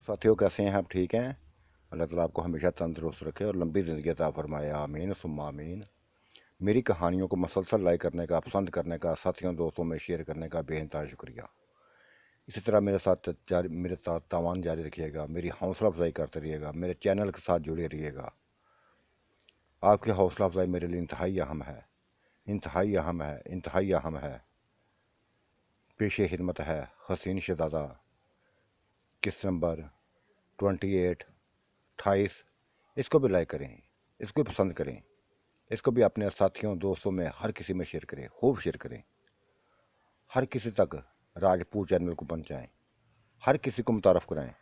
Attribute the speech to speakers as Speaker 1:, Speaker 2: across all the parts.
Speaker 1: साथियों, कैसे हैं आप? ठीक हैं? अल्लाह ताला आपको हमेशा तंदुरुस्त रखे और लंबी ज़िंदगी अता फरमाए। आमीन सुम्मा आमीन। मेरी कहानियों को मसलसल लाइक करने का, पसंद करने का, साथियों दोस्तों में शेयर करने का बेइंतहा शुक्रिया। इसी तरह मेरे साथ तावान जारी रखिएगा, मेरी हौसला अफजाई करते रहिएगा, मेरे चैनल के साथ जुड़े रहिएगा। आपकी हौसला अफजाई मेरे लिए इंतहाई अहम है, इंतहाई अहम है, इंतहाई अहम है। पेशे हिम्मत है हसीन शहजादा, किस्त नंबर 28, 28। इसको भी लाइक करें, इसको भी पसंद करें, इसको भी अपने साथियों दोस्तों में हर किसी में शेयर करें, खूब शेयर करें। हर किसी तक राजपूत चैनल को पहुंचाएं, हर किसी को मुतारफ़ कराएं।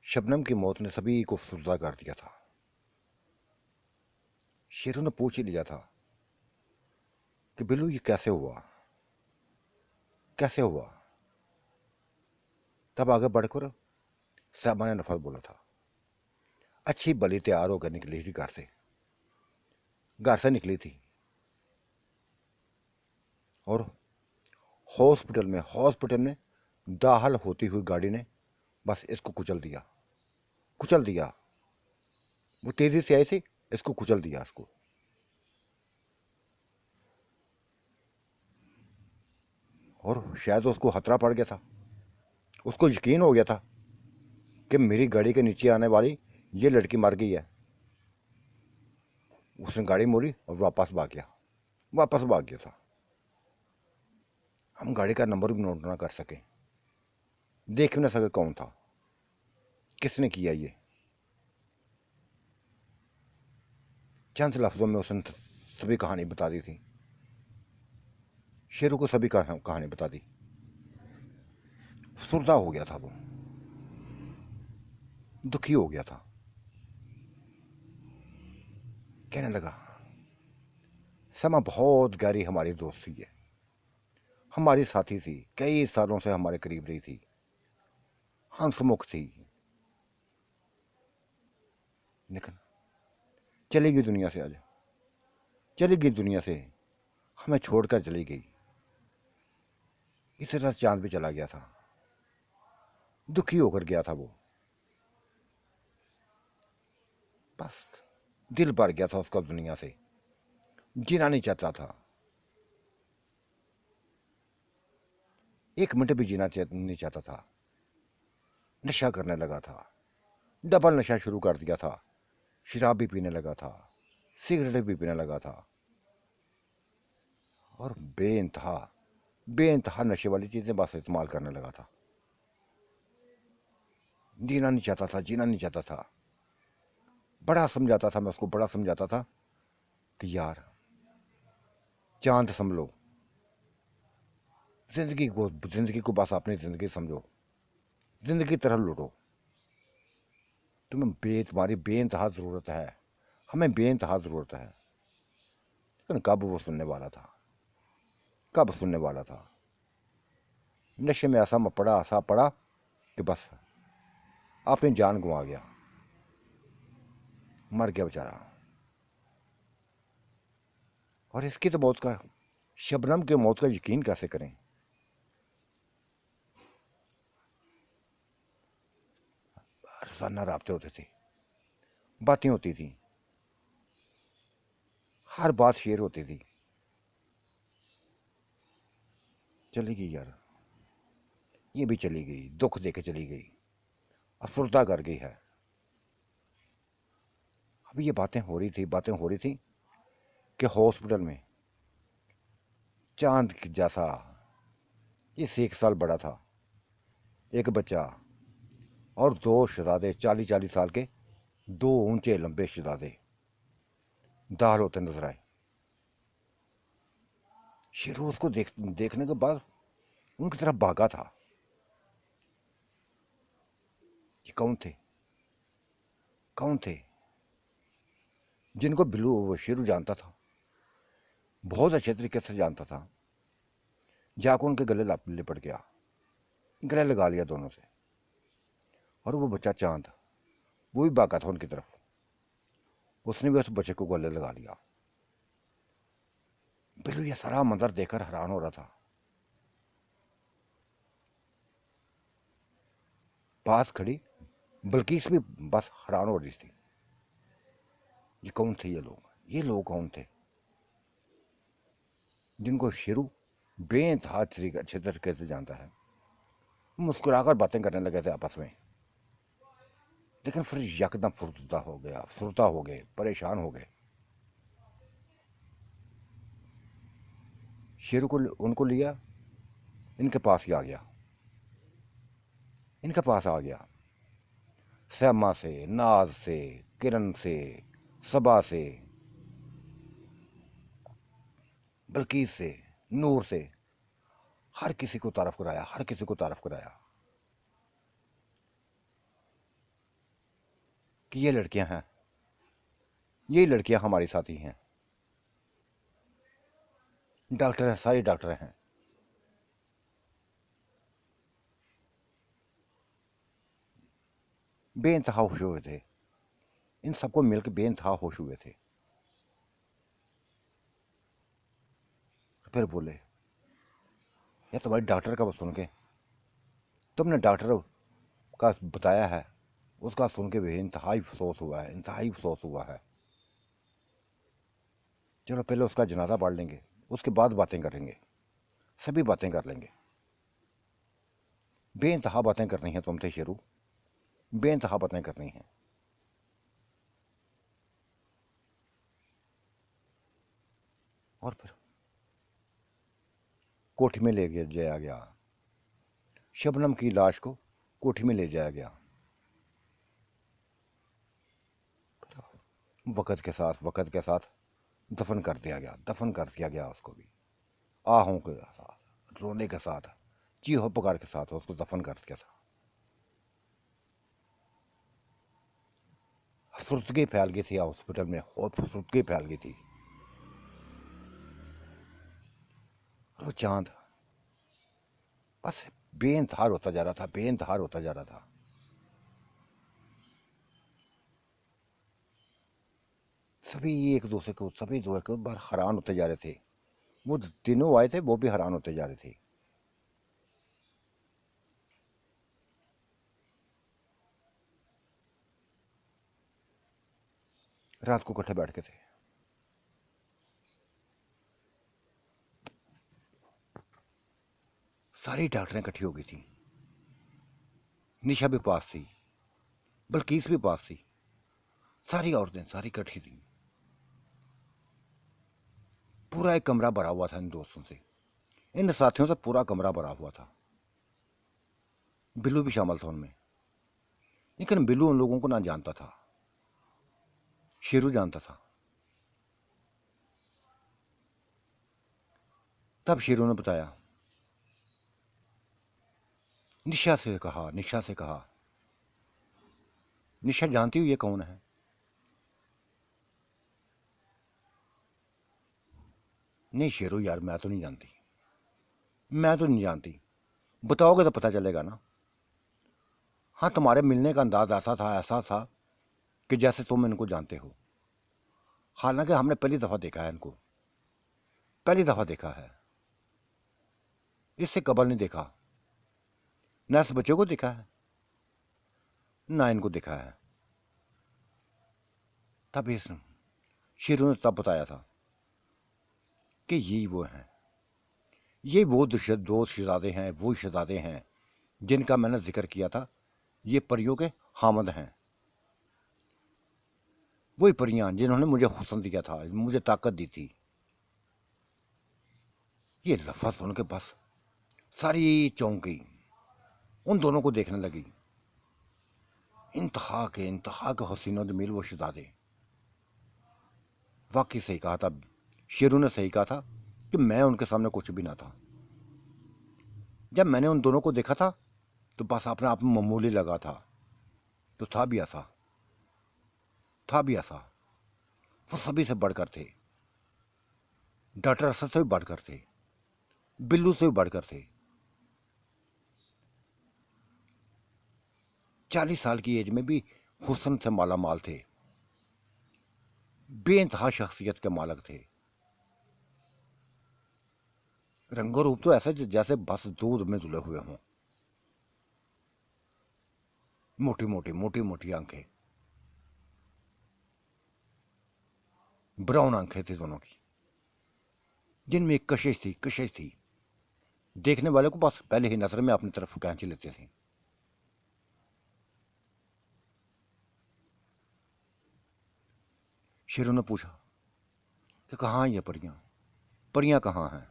Speaker 1: शबनम की मौत ने सभी को अफसरदा कर दिया था। शेरों ने पूछ ही लिया था कि बिल्लू ये कैसे हुआ, कैसे हुआ। तब आगे बढ़कर साहबा ने नफरत बोला था, अच्छी भली तैयार होकर निकली थी, घर से निकली थी और हॉस्पिटल में दाखिल होती हुई गाड़ी ने बस इसको कुचल दिया, कुचल दिया। वो तेजी से आई थी, इसको कुचल दिया इसको। और शायद उसको खतरा पड़ गया था, उसको यकीन हो गया था कि मेरी गाड़ी के नीचे आने वाली ये लड़की मर गई है। उसने गाड़ी मोड़ी और वापस भाग गया था। हम गाड़ी का नंबर भी नोट ना कर सके, देख भी ना सके कौन था, किसने किया ये। चंद लफ्जों में उसने सभी कहानी बता दी थी, शेरों को सभी कहानी बता दी। सुरदा हो गया था, वो दुखी हो गया था। कहने लगा, समा बहुत गहरी हमारी दोस्ती है, हमारी साथी थी, कई सालों से हमारे करीब रही थी, हंसमुख थी, लेकिन चली गई दुनिया से। आज चली गई दुनिया से, हमें छोड़कर चली गई। इसी तरह चांद भी चला गया था, दुखी होकर गया था वो। बस दिल भर गया था उसका दुनिया से, जीना नहीं चाहता था, एक मिनट भी जीना नहीं चाहता था। नशा करने लगा था, डबल नशा शुरू कर दिया था। शराब भी पीने लगा था, सिगरेट भी पीने लगा था और बेइंतहा बेइंतहा नशे वाली चीज़ें बस इस्तेमाल करने लगा था। जीना नहीं चाहता था, जीना नहीं चाहता था। बड़ा समझाता था, मैं उसको बड़ा समझाता था कि यार चांद समझ लो, जिंदगी को बस अपनी ज़िंदगी समझो, ज़िंदगी की तरह लूटो। तुम्हारी बेइंतहा ज़रूरत है, हमें बेइंतहा ज़रूरत है। लेकिन कब वो सुनने वाला था, कब सुनने वाला था। नशे में ऐसा पड़ा कि बस अपनी जान गंवा गया, मर गया बेचारा। और इसकी तो मौत का, शबनम के मौत का यकीन कैसे करें। रोजाना राब्ते होते थे, बातें होती थी, हर बात शेयर होती थी। चली गई यार, ये भी चली गई, दुख देके चली गई, अफसरदा कर गई है। अभी ये बातें हो रही थी कि हॉस्पिटल में चांद जैसा, ये से 1 साल बड़ा था, एक बच्चा और 2 शहजादे, 40-40 साल के 2 ऊंचे लंबे शहजादे दाखिल होते नजर आए। शेरू उसको देखने के बाद उनकी तरफ भागा था। ये कौन थे, कौन थे जिनको बिल्लू वो शेरू जानता था, बहुत अच्छे तरीके से जानता था। जाकर उनके गले लिपट गया, गले लगा लिया दोनों से। और वो बच्चा चांद, वो भी भागा था उनकी तरफ, उसने भी उस बच्चे को गले लगा लिया। बिल्लू ये सारा मंजर देखकर हैरान हो रहा था। पास खड़ी बल्किस भी बस हैरान हो रही थी, ये कौन थे ये लोग कौन थे जिनको शेरू बेइंतहा अच्छे तरीके से जानता है। मुस्कुराकर बातें करने लगे थे आपस में, लेकिन फिर यकदम फुर्ता हो गए, परेशान हो गए। शेरू को उनको लिया, इनके पास ही आ गया, इनके पास आ गया। सैमा से, नाज से, किरण से, सबा से, बल्कीस से, नूर से, हर किसी को तारफ कराया, हर किसी को तारफ कराया कि ये लड़कियां हैं, ये लड़कियां हमारी साथी हैं, डॉक्टर हैं, सारी डॉक्टर हैं। बेइंतहा खुश हुए थे, इन सबको मिलकर बेइंतहा खुश हुए थे। फिर बोले, या तुम्हारी डॉक्टर का सुन के, तुमने डॉक्टर का बताया है, उसका सुन के भी इंतहाई अफसोस हुआ है, इंतहाई अफसोस हुआ है। चलो पहले उसका जनाजा पढ़ लेंगे, उसके बाद बातें करेंगे, सभी बातें कर लेंगे। बेइंतहा बातें करनी है तुमसे शेरू, बेइंतहा बातें करनी है। और फिर कोठी में ले जाया गया, शबनम की लाश को कोठी में ले जाया गया। वक़्त के साथ दफन कर दिया गया, दफन कर दिया गया उसको भी, आहों के साथ, रोने के साथ, चीहो पुकार के साथ उसको दफन कर दिया था। फुर्सगी फैल गई थी हॉस्पिटल में, और फुर्सगी फैल गई थी। और वो चांद बस बेइंतहार होता जा रहा था, बेइंतहार होता जा रहा था। सभी एक दूसरे को, सभी जो एक बार हैरान होते जा रहे थे। वो तीनों आए थे, वो भी हैरान होते जा रहे थे। रात को इकट्ठे बैठ के थे। सारी डॉक्टरें इकट्ठी हो गई थी, निशा भी पास थी, बल्कीस भी पास थी, सारी औरतें सारी इकट्ठी थी। पूरा एक कमरा भरा हुआ था इन दोस्तों से, इन साथियों से पूरा कमरा भरा हुआ था। बिल्लू भी शामिल था उनमें, लेकिन बिल्लू उन लोगों को ना जानता था, शेरू जानता था। तब शेरू ने बताया, निशा से कहा, निशा जानती हो ये कौन है? नहीं शेरू यार, मैं तो नहीं जानती, मैं तो नहीं जानती। बताओगे तो पता चलेगा ना। हाँ, तुम्हारे मिलने का अंदाज ऐसा था कि जैसे तुम इनको जानते हो। हालांकि हमने पहली दफ़ा देखा है इनको, पहली दफ़ा देखा है, इससे कबल नहीं देखा, ना इस बच्चे को देखा है, ना इनको देखा है। तब इस शेरू ने तब बताया था कि ये वो हैं, ये वो दो शहजादे हैं, वो शहजादे हैं जिनका मैंने जिक्र किया था। ये परियों के हामद हैं, वही परियां जिन्होंने मुझे हुस्न दिया था, मुझे ताकत दी थी। ये लफ्ज़ सुन के बस सारी चौंकी, उन दोनों को देखने लगी। इंतहा के हसीनो जमील वो शहजादे। वाकई सही कहा था शेरू ने, सही कहा था कि मैं उनके सामने कुछ भी ना था। जब मैंने उन दोनों को देखा था तो बस अपने आप में मामूली लगा था, तो था भी ऐसा, वो सभी से बढ़कर थे, डॉक्टर असद से भी बढ़कर थे, बिल्लू से भी बढ़कर थे। 40 साल की एज में भी हुस्न से माला माल थे, बेइंतहा शख्सियत के मालक थे। रंगो रूप तो ऐसे जैसे बस दूध में धुले हुए हों। मोटी मोटी मोटी मोटी आंखें, ब्राउन आंखें थी दोनों की, जिनमें एक कशिश थी। देखने वाले को बस पहले ही नजर में अपनी तरफ खींच लेते थे। शेरों ने पूछा कि कहाँ हैं ये परियां, परियां कहाँ हैं?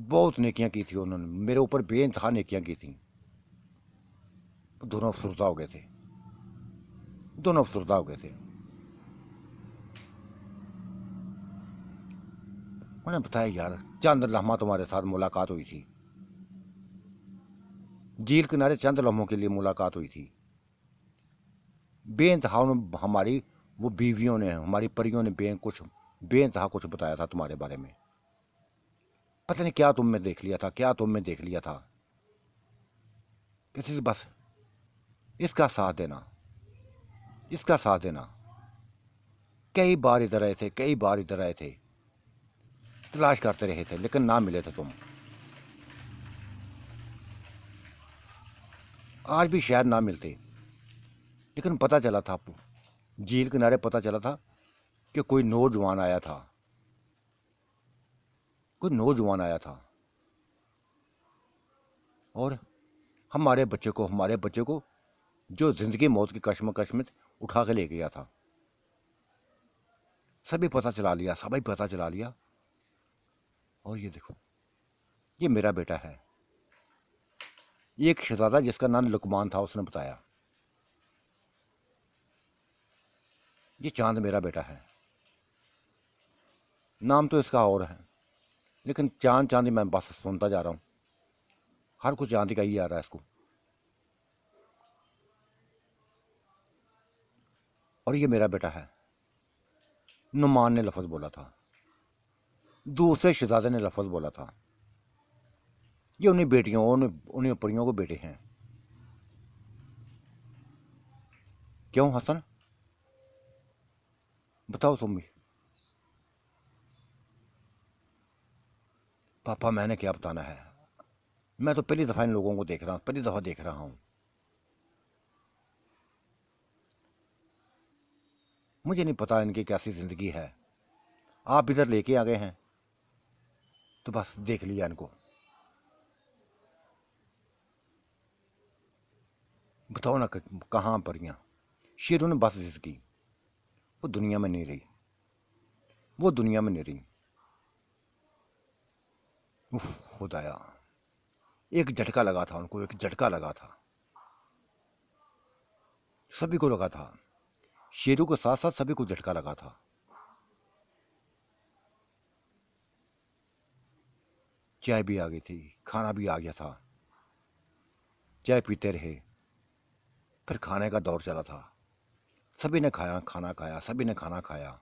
Speaker 1: बहुत नेकियां की थी उन्होंने, मेरे ऊपर बेइंतहा नेकियां की थी। दोनों अफसरदा हो गए थे, दोनों अफसरदा हो गए थे। उन्हें बताया, यार चंद लम्हा तुम्हारे साथ मुलाकात हुई थी, झील किनारे चंद लम्हों के लिए मुलाकात हुई थी। बेइंतहा हमारी वो बीवियों ने, हमारी परियों ने बेइंतहा कुछ बताया था तुम्हारे बारे में। पता नहीं क्या तुम में देख लिया था, क्या तुम में देख लिया था। किसी से बस इसका साथ देना, इसका साथ देना। कई बार इधर आए थे, कई बार इधर आए थे, तलाश करते रहे थे, लेकिन ना मिले थे तुम। आज भी शायद ना मिलते, लेकिन पता चला था, झील किनारे पता चला था कि कोई नौजवान आया था, कोई नौजवान आया था और हमारे बच्चे को जो जिंदगी मौत की कश्मकश में उठा के ले गया था। सभी पता चला लिया, सभी पता चला लिया। और ये देखो, ये मेरा बेटा है। एक शहजादा जिसका नाम लुकमान था, उसने बताया, ये चांद मेरा बेटा है। नाम तो इसका और है, लेकिन चांद चांदी मैं बस सुनता जा रहा हूं। हर कुछ चांदी का ही आ रहा है इसको। और ये मेरा बेटा है। नुमान ने लफ्ज बोला था, दूसरे शहजादे ने लफ्ज बोला था। ये उन्हीं बेटियों, उन्हीं परियों को बेटे हैं। क्यों हसन, बताओ तुम भी। पापा मैंने क्या बताना है, मैं तो पहली दफा इन लोगों को देख रहा हूं, पहली दफा देख रहा हूं। मुझे नहीं पता इनकी कैसी जिंदगी है। आप इधर लेके आ गए हैं तो बस देख लिया इनको। बताओ ना कहाँ परियां। शेरों ने बस जिसकी, वो दुनिया में नहीं रही, वो दुनिया में नहीं रही। उफ खुदाया, एक झटका लगा था उनको, एक झटका लगा था, सभी को लगा था। शेरों के साथ साथ सभी को झटका लगा था। चाय भी आ गई थी, खाना भी आ गया था। चाय पीते रहे, फिर खाने का दौर चला था। सभी ने खाना खाया, सभी ने खाना खाया।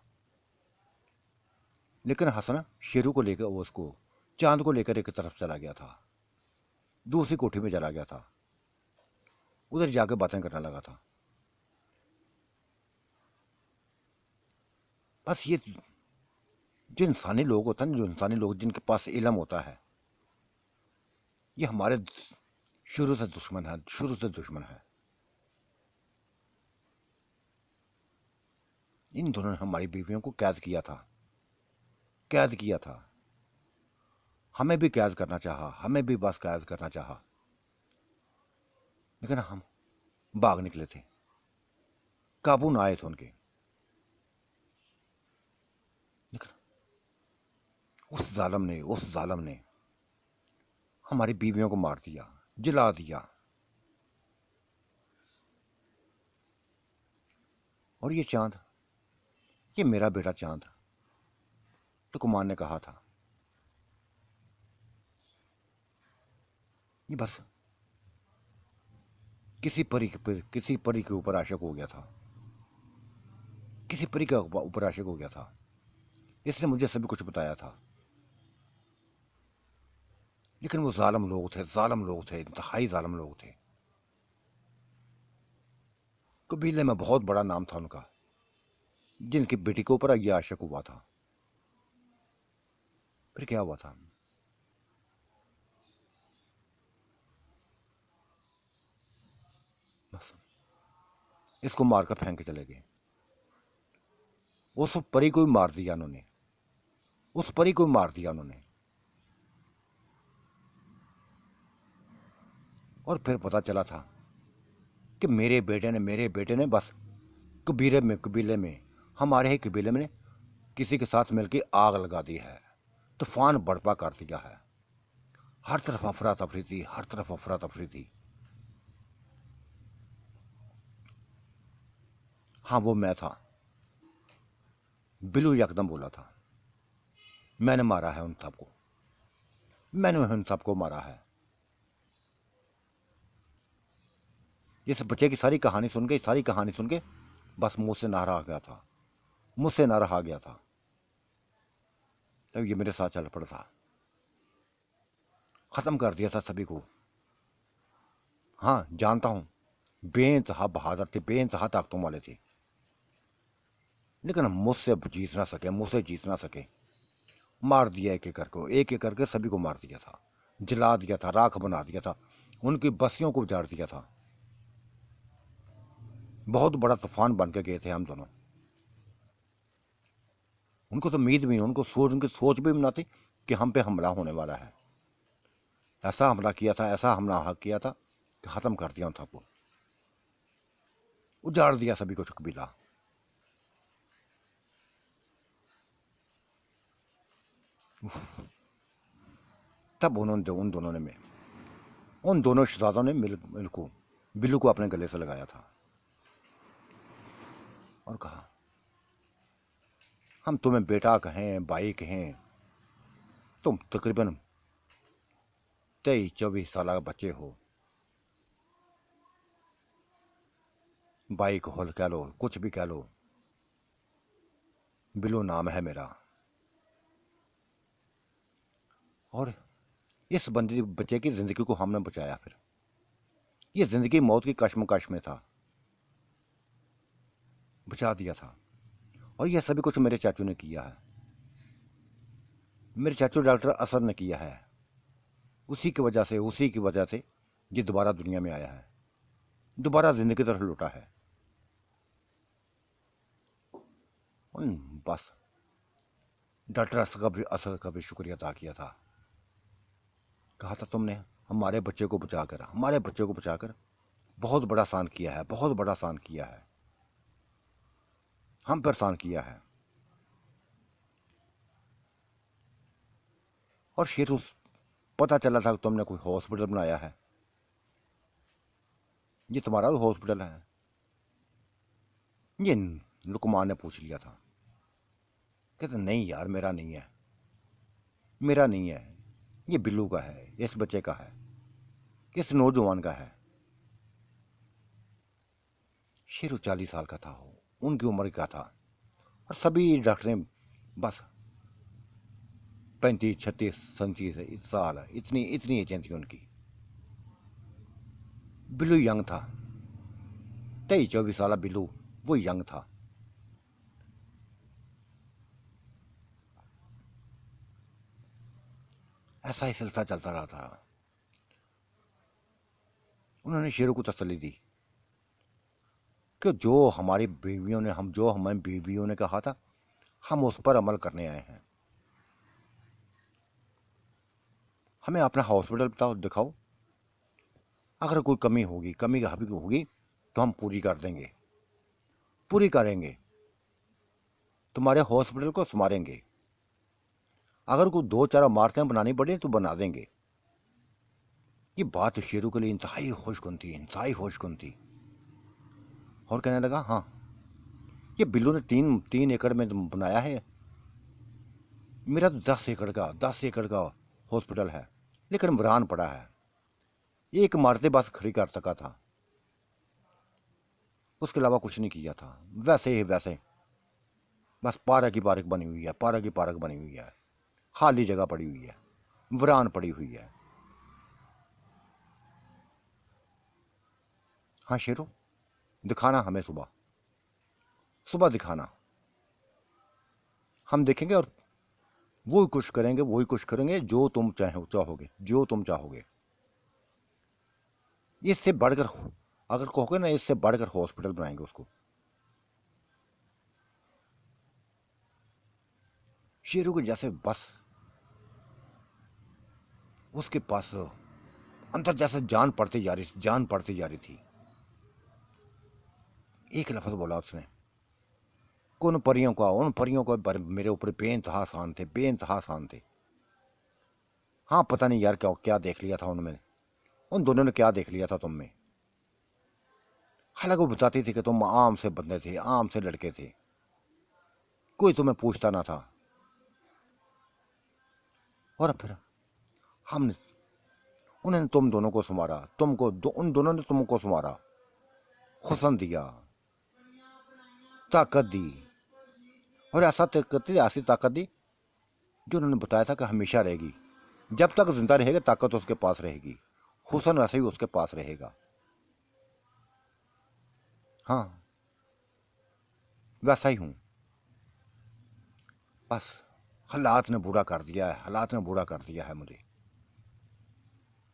Speaker 1: लेकिन हसन शेरू को लेकर, वो उसको चांद को लेकर एक तरफ चला गया था, दूसरी कोठी में चला गया था। उधर जाकर बातें करने लगा था। बस ये जो इंसानी लोग होते हैं, जो इंसानी लोग जिनके पास इल्म होता है, ये हमारे शुरू से दुश्मन है, शुरू से दुश्मन है। इन दोनों ने हमारी बीवियों को कैद किया था, कैद किया था। हमें भी कैद करना चाहा, हमें भी बस कैद करना चाहा, लेकिन हम भाग निकले थे, काबू ना आए थे उनके। लेकिन उस जालम ने हमारी बीवियों को मार दिया, जला दिया। और ये चांद, ये मेरा बेटा चांद, तो कुमार ने कहा था, ये बस किसी परी के ऊपर आशिक हो गया था, किसी परी के ऊपर आशिक हो गया था। इसने मुझे सभी कुछ बताया था। लेकिन वो जालिम लोग थे, जालिम लोग थे, इंतहाई जालिम लोग थे। कबीले में बहुत बड़ा नाम था उनका, जिनकी बेटी के ऊपर ये आशिक हुआ था। फिर क्या हुआ था? इसको मारकर फेंक के चले गए। उस परी को भी मार दिया उन्होंने, उस परी को भी मार दिया उन्होंने। और फिर पता चला था कि मेरे बेटे ने बस कबीले में हमारे ही कबीले में किसी के साथ मिलकर आग लगा दी है, तूफान बर्पा कर दिया है। हर तरफ अफरा तफरी थी, हर तरफ अफरा तफरी थी। हाँ, वो मैं था। बिल्लू यकदम बोला था, मैंने मारा है उन सबको, मैंने उन सबको मारा है। इस बच्चे की सारी कहानी सुन के बस मुझसे ना रहा गया था, मुझसे ना रहा गया था। तब ये मेरे साथ चल पड़ा था, खत्म कर दिया था सभी को। हाँ, जानता हूं, बेइंतहा बहादुर थे, बेइंतहा ताकतों वाले थे, लेकिन मुझसे जीत ना सके। मार दिया एक एक करके सभी को मार दिया था, जला दिया था, राख बना दिया था, उनकी बस्तियों को उजाड़ दिया था। बहुत बड़ा तूफान बन के गए थे हम दोनों। उनको तो उम्मीद भी, उनकी सोच भी ना थी कि हम पे हमला होने वाला है। ऐसा हमला किया था, ऐसा हमला किया था कि खत्म कर दिया उन सबको, उजाड़ दिया सभी को कबीला। तब उन दोनों ने उन दोनों शहजादों ने बिल्लू को अपने गले से लगाया था और कहा, हम तुम्हें बेटा कहें, भाई कहें, तुम तकरीबन 23-24 साल का बच्चे हो। भाई को होल कह लो, कुछ भी कह लो, बिल्लू नाम है मेरा। और इस बच्चे की जिंदगी को हमने बचाया। फिर ये जिंदगी मौत की कश्मकश में था, बचा दिया था। और यह सभी कुछ मेरे चाचू ने किया है, मेरे चाचू डॉक्टर असद ने किया है। उसी की वजह से ये दोबारा दुनिया में आया है, दोबारा जिंदगी की तरफ लौटा है। बस डॉक्टर असद का भी शुक्रिया अदा किया था। कहा था, तुमने हमारे बच्चे को बचाकर बहुत बड़ा एहसान किया है, बहुत बड़ा एहसान किया है, हम पर एहसान किया है। और शेरू, पता चला था कि तुमने कोई हॉस्पिटल बनाया है, ये तुम्हारा हॉस्पिटल है। ये लुकमान ने पूछ लिया था। कहते, नहीं यार, मेरा नहीं है, मेरा नहीं है, ये बिल्लू का है, इस बच्चे का है, इस नौजवान का है। शेरू 40 साल का था, उनकी उम्र का था। और सभी डॉक्टरें बस 35, 36, 37 साल, इतनी एजेंट थी उनकी। बिल्लू यंग था, 23-24 साल बिल्लू, वो यंग था। ऐसा ही सिलसिला चलता रहा था। उन्होंने शेरू को तसल्ली दी कि जो हमारी बीवियों ने कहा था, हम उस पर अमल करने आए हैं। हमें अपना हॉस्पिटल बताओ, दिखाओ, अगर कोई कमी होगी तो हम पूरी कर देंगे, पूरी करेंगे, तुम्हारे हॉस्पिटल को संवारेंगे। अगर कोई 2-4 इमारतें बनानी पड़े तो बना देंगे। ये बात शेरू के लिए इंतहाई खुशकुन थी। और कहने लगा, हाँ, ये बिल्लू ने 3 एकड़ में बनाया है, मेरा तो 10 एकड़ का हॉस्पिटल है, लेकिन वीरान पड़ा है, एक इमारतें बस खड़ी कर सका था, उसके अलावा कुछ नहीं किया था। वैसे बस पार्क की पार्क बनी हुई है, खाली जगह पड़ी हुई है, वीरान पड़ी हुई है। हाँ शेरू, दिखाना हमें, सुबह दिखाना, हम देखेंगे और वही कुछ करेंगे जो तुम चाहोगे। इससे बढ़कर अगर कहोगे ना इससे बढ़कर हॉस्पिटल बनाएंगे उसको। शेरू के जैसे बस उसके पास अंदर जैसे जान पड़ती जा रही, जान पड़ती जा रही थी। एक लफ्ज बोला उसने, उन परियों को मेरे ऊपर बेइंतहा आसान थे, बेइंतहा आसान थे। हाँ पता नहीं यार क्या क्या देख लिया था उनमें, उन दोनों ने क्या देख लिया था तुम में। हालांकि वो बताती थी कि तुम आम से बंदे थे, आम से लड़के थे, कोई तुम्हें पूछता ना था। और फिर हमने उन्होंने तुम दोनों को संवारा, उन दोनों ने तुमको संवारा, हुस्न दिया, ताकत दी, और ऐसी ताकत दी जो उन्होंने बताया था कि हमेशा रहेगी। जब तक जिंदा रहेगा ताकत उसके पास रहेगी, हुस्न वैसे ही उसके पास रहेगा। हाँ वैसा ही हूं, बस हालात ने बुरा कर दिया है, हालात ने बुरा कर दिया है मुझे।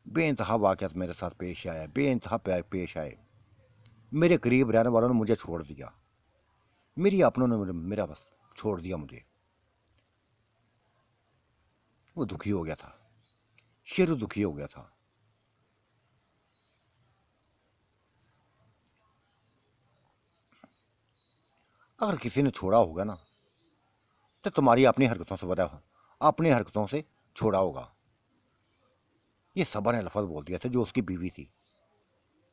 Speaker 1: बेइंतहा वाक़यात मेरे साथ पेश आया, बेइंतहा पेश आए। मेरे करीब रहने वालों ने मुझे छोड़ दिया, मेरी अपनों ने मेरा बस छोड़ दिया मुझे। वो दुखी हो गया था, शेरू दुखी हो गया था। अगर किसी ने छोड़ा होगा ना तो तुम्हारी अपनी हरकतों से वजह, अपनी हरकतों से छोड़ा होगा। ये सबा ने लफज बोल दिया था, जो उसकी बीवी थी,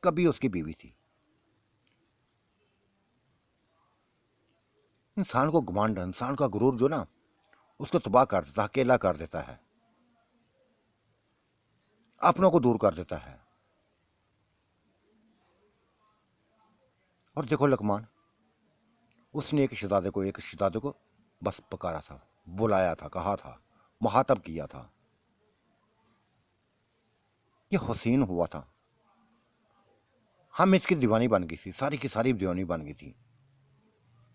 Speaker 1: कभी उसकी बीवी थी। इंसान को घमंड, इंसान का गुरूर जो ना उसको तबाह कर देता है, अकेला कर देता है, अपनों को दूर कर देता है। और देखो लकमान, उसने एक शहजादे को बस पुकारा था, बुलाया था, कहा था, मुहातब किया था। ये हुसैन हुआ था, हम इसकी दीवानी बन गई थी, सारी की सारी दीवानी बन गई थी।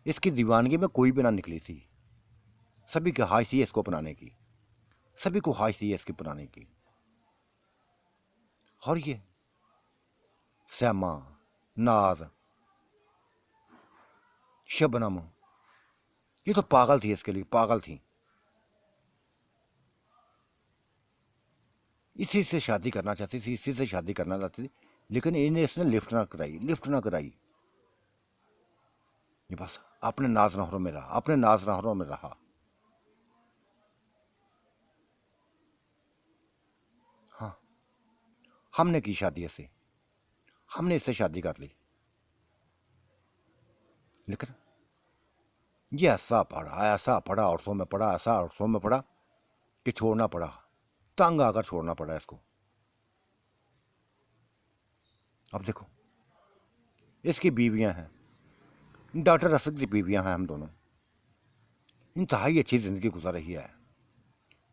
Speaker 1: इसकी दीवानगी में कोई भी ना निकली थी, सभी की ख्वाहिश थी इसको अपनाने की, सभी को ख्वाहिश थी इसकी अपनाने की। और ये सैमा, नाज, शबनम, ये तो पागल थी, इसके लिए पागल थी। इसी से शादी करना चाहती थी, इसी से शादी करना चाहती थी, लेकिन इन्हें इसने लिफ्ट ना कराई, लिफ्ट ना कराई। ये बस अपने नाज नहरों में रहा, अपने नाज नहरों में रहा। हाँ हमने की शादी ऐसे, हमने इससे शादी कर ली, लेकिन ये ऐसा पड़ा औरतों में पड़ा, ऐसा औरतों में पड़ा कि छोड़ना पड़ा, तंग आकर छोड़ना पड़ा इसको। अब देखो इसकी बीवियां हैं, डॉक्टर असद की बीवियां हैं, हम दोनों इंतहाई अच्छी जिंदगी गुजर रही है,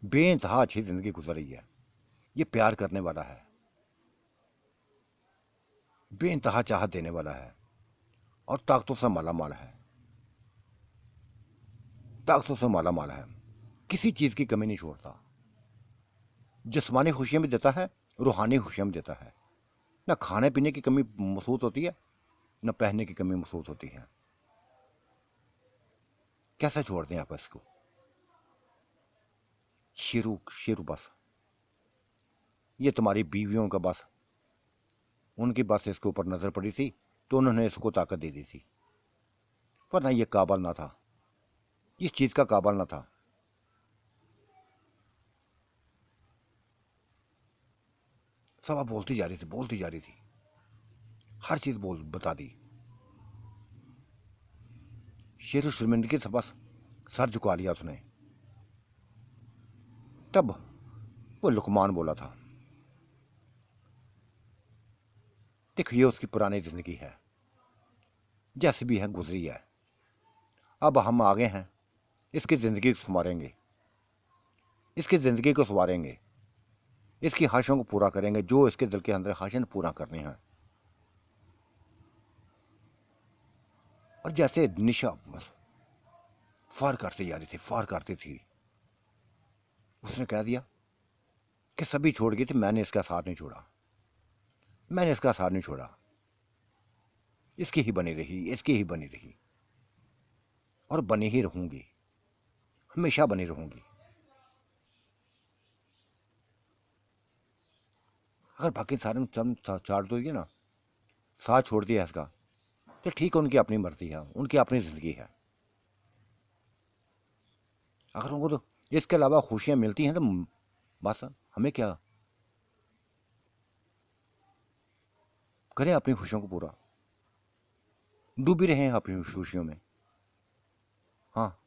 Speaker 1: बेइंतहा अच्छी जिंदगी गुजर रही है। ये प्यार करने वाला है, बेइंतहा चाहत देने वाला है, और ताकतों से माला माल है, ताकतों से माला माल है, किसी चीज की कमी नहीं छोड़ता। जिस्मानी खुशियां भी देता है, रूहानी खुशियां भी देता है। न खाने पीने की कमी महसूस होती है, न पहनने की कमी महसूस होती है। कैसे छोड़ दें आप इसको। शेरू शेरू बस ये तुम्हारी बीवियों का बस, उनकी बस इसके ऊपर नजर पड़ी थी तो उन्होंने इसको ताकत दे दी थी, वरना ये काबल ना था, इस चीज का काबल ना था। सब बोलती जा रही थी, बोलती जा रही थी, हर चीज बोल बता दी। शेरू शर्मिंदगी से बस सर झुका लिया उसने। तब वो लुकमान बोला था, देखो ये उसकी पुरानी जिंदगी है, जैसी भी है गुजरी है, अब हम आगे हैं, इसकी जिंदगी को संवारेंगे, इसकी जिंदगी को संवारेंगे, इसकी ख्वाहिशों को पूरा करेंगे, जो इसके दिल के अंदर ख्वाहिशें पूरा करनी हैं। और जैसे निशा बस फार करती जा रही थी, फार करती थी, उसने कह दिया कि सभी छोड़ गई थी, मैंने इसका साथ नहीं छोड़ा, मैंने इसका साथ नहीं छोड़ा। इसकी ही बनी रही, इसकी ही बनी रही और बनी ही रहूंगी, हमेशा बनी रहूंगी। अगर बाकी सारे छाड़ दोगे ना, साथ छोड़ दिया इसका, तो ठीक है, उनकी अपनी मर्जी है, उनकी अपनी ज़िंदगी है। अगर उनको तो इसके अलावा खुशियाँ मिलती हैं तो बस हमें क्या, करें अपनी खुशियों को पूरा, डूबी रहे हैं अपनी खुशियों में। हाँ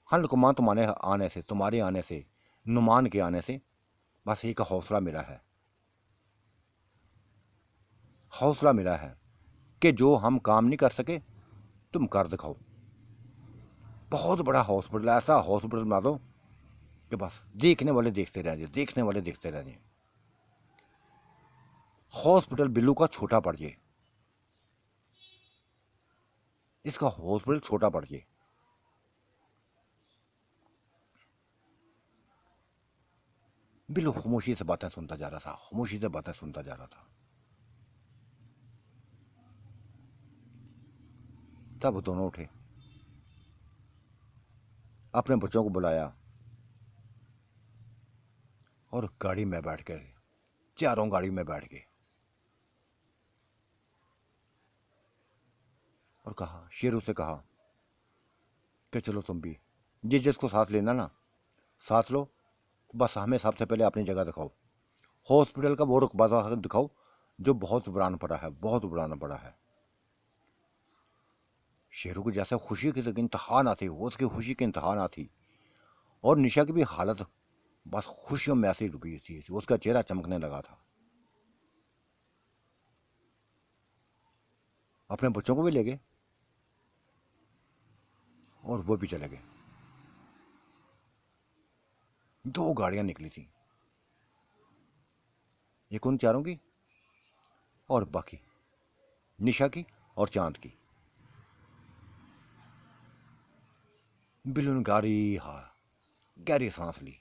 Speaker 1: हाँ, लुकमान तुम्हारे आने से, नुमान के आने से बस एक हौसला मिला है, हौसला मिला है कि जो हम काम नहीं कर सके तुम कर दिखाओ। बहुत बड़ा हॉस्पिटल, ऐसा हॉस्पिटल बना दो कि बस देखने वाले देखते रह जाए, देखने वाले देखते रह जाए। हॉस्पिटल बिल्लू का छोटा पड़ जाए, इसका हॉस्पिटल छोटा पड़ जाए। बिल्लू खामोशी से बातें सुनता जा रहा था, खामोशी से बातें सुनता जा रहा था। तब दोनों उठे, अपने बच्चों को बुलाया और गाड़ी में बैठ गए, चारों गाड़ी में बैठ गए और कहा, शेरू से कहा कि चलो तुम भी जिसको साथ लेना ना, साथ लो, बस हमें सबसे पहले अपनी जगह दिखाओ, हॉस्पिटल का वो रुकबा दिखाओ जो बहुत पुराना पड़ा है, बहुत पुराना पड़ा है। शेरू को जैसे खुशी की इंतहा ना थी, उसकी खुशी की इंतहा ना थी, और निशा की भी हालत बस खुशियों में ऐसी डूबी थी, उसका चेहरा चमकने लगा था। अपने बच्चों को भी ले गए और वो भी चले गए। दो गाड़ियां निकली थी, एक उन चारों की और बाकी निशा की और चांद की। बिल्लू ने गहरी सांस ली।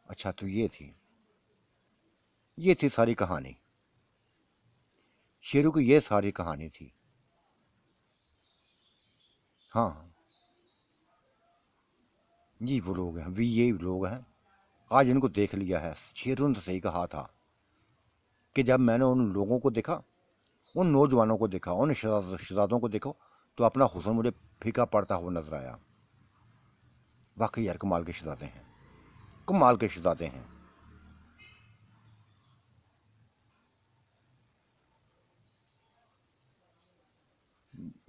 Speaker 1: अच्छा, तो ये थी सारी कहानी, शेरू की ये सारी कहानी थी। हाँ, ये लोग हैं, आज इनको देख लिया है। शेरू ने तो सही कहा था कि जब मैंने उन लोगों को देखा, उन नौजवानों को देखा, उन शहजादों को देखो, तो अपना हुस्न मुझे फीका पड़ता हुआ नजर आया। वाकई यार, कमाल के शहजादे हैं, कमाल के शहजादे हैं।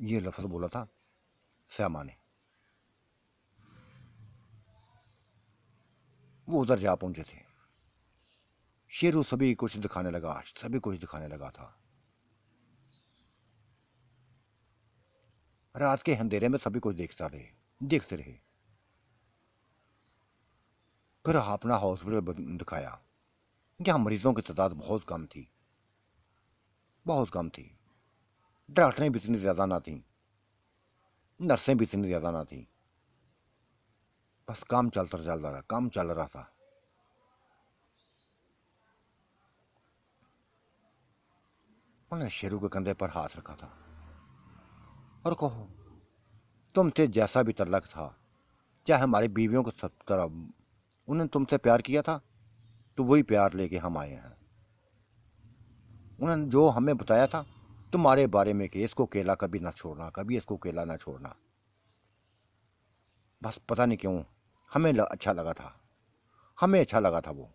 Speaker 1: ये लफ्ज बोला था श्यामा ने। वो उधर जा पहुंचे थे। शेरू सभी कुछ दिखाने लगा, सभी कुछ दिखाने लगा था। रात के अंधेरे में सभी कुछ देखते रहे। फिर अपना हॉस्पिटल दिखाया। यहाँ मरीजों की तादाद बहुत कम थी, बहुत कम थी। डॉक्टरें भी इतनी ज़्यादा ना थी, नर्सें भी इतनी ज़्यादा ना थी। बस काम चल रहा था। उन्होंने शेरू के कंधे पर हाथ रखा था और कहो, तुमसे जैसा भी तल्लक था, चाहे हमारी बीवियों को तरह उन्होंने तुमसे प्यार किया था, तो वही प्यार लेके हम आए हैं। उन्होंने जो हमें बताया था तुम्हारे बारे में कि इसको अकेला कभी ना छोड़ना, कभी इसको अकेला ना छोड़ना, बस पता नहीं क्यों हमें अच्छा लगा था, हमें अच्छा लगा था वो।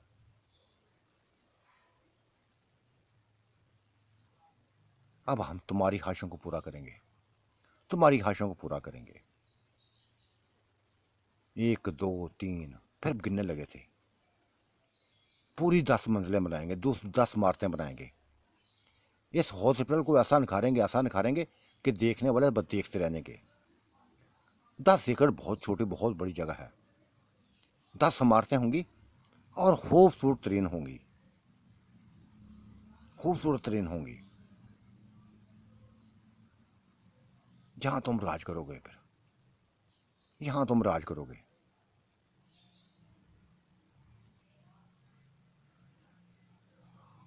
Speaker 1: अब हम तुम्हारी ख्वाहिशों को पूरा करेंगे, तुम्हारी ख्वाहिशों को पूरा करेंगे। 1 2 3 फिर गिनने लगे थे। पूरी 10 मंजिलें बनाएंगे, 10 इमारतें बनाएंगे। इस हॉस्पिटल को ऐसा निखारेंगे कि देखने वाले बस देखते रहने के। 10 एकड़ बहुत छोटी, बहुत बड़ी जगह है। 10 इमारतें होंगी और खूबसूरत तरीन होंगी, खूबसूरत तरीन होंगी, जहां तुम राज करोगे। फिर यहां तुम राज करोगे।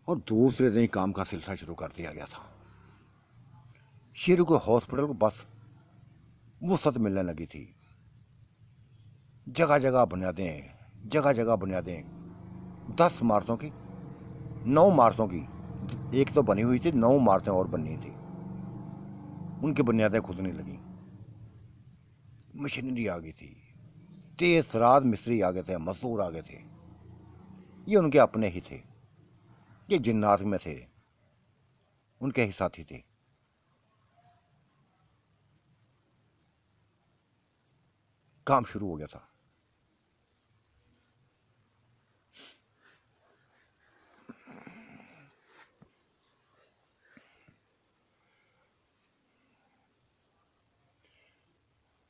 Speaker 1: और दूसरे दिन ही काम का सिलसिला शुरू कर दिया गया था। शेरू को हॉस्पिटल को बस वुसअत मिलने लगी थी। जगह जगह बुनियादें, जगह जगह बुनियादें, 10 इमारतों की, 9 इमारतों की, एक तो बनी हुई थी, 9 इमारतें और बननी थी, उनकी बुनियादें खुदने लगी। मशीनरी आ गई थी, तेज रात मिस्त्री आ गए थे, मजदूर आ गए थे। ये उनके अपने ही थे, ये जिन्नात में थे, उनके ही साथी थे। काम शुरू हो गया था।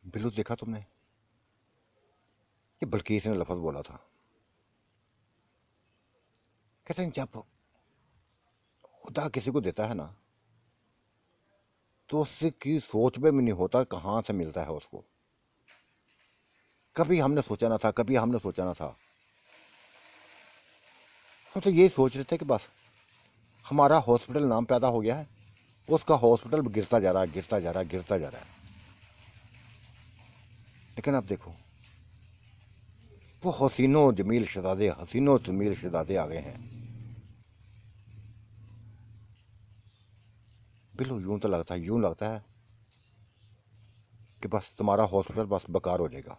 Speaker 1: बिल्लू देखा तुमने, ये बल्कीस ने लफ्ज बोला था। कहते हैं जब खुदा किसी को देता है ना, तो उसकी सोच में भी नहीं होता कहाँ से मिलता है उसको। कभी हमने सोचा ना था, कभी हमने सोचा ना था। हम तो यही सोच रहे थे कि बस हमारा हॉस्पिटल नाम पैदा हो गया है, उसका हॉस्पिटल गिरता जा रहा है, गिरता जा रहा है, गिरता जा रहा है। लेकिन अब देखो, वो हसीनो जमील शहजादे आ गए हैं। बिल्कुल यूं लगता है कि बस तुम्हारा हॉस्पिटल बस बेकार हो जाएगा,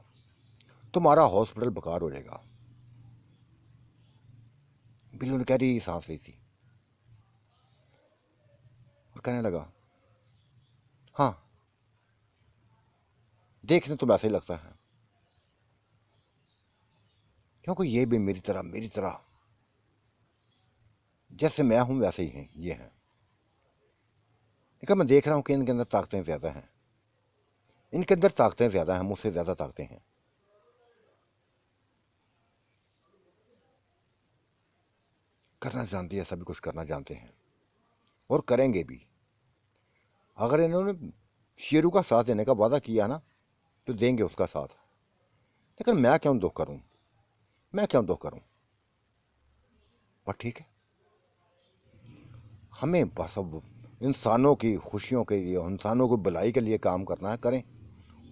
Speaker 1: तुम्हारा हॉस्पिटल बेकार हो जाएगा। बिल्लू ने गहरी सांस ली थी और कहने लगा, हाँ, देखने तो वैसे ही लगता है, क्योंकि ये भी मेरी तरह जैसे मैं हूं वैसे ही हैं ये हैं। लेकिन मैं देख रहा हूं कि इनके अंदर ताकतें ज़्यादा हैं, इनके अंदर ताकतें ज़्यादा हैं, मुझसे ज़्यादा ताकतें हैं। करना जानती है, सभी कुछ करना जानते हैं और करेंगे भी। अगर इन्होंने शेरू का साथ देने का वादा किया ना, तो देंगे उसका साथ। लेकिन मैं क्यों दुख करूं, मैं क्यों दुख करूं। पर ठीक है, हमें बस अब इंसानों की खुशियों के लिए, इंसानों को भलाई के लिए काम करना है, करें,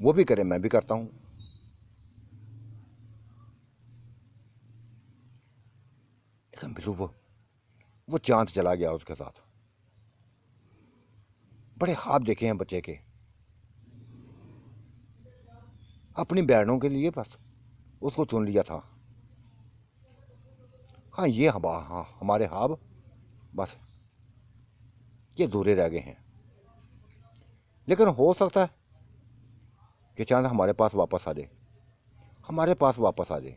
Speaker 1: वो भी करें, मैं भी करता हूं। लेकिन बिल्लू वो चांद चला गया उसके साथ। बड़े ख्वाब देखे हैं बच्चे के, अपनी बहनों के लिए बस उसको चुन लिया था। हाँ, ये हाँ हमारे ख्वाब बस ये दूरे रह गए हैं। लेकिन हो सकता है कि चांद हमारे पास वापस आ जाए, हमारे पास वापस आ जाए,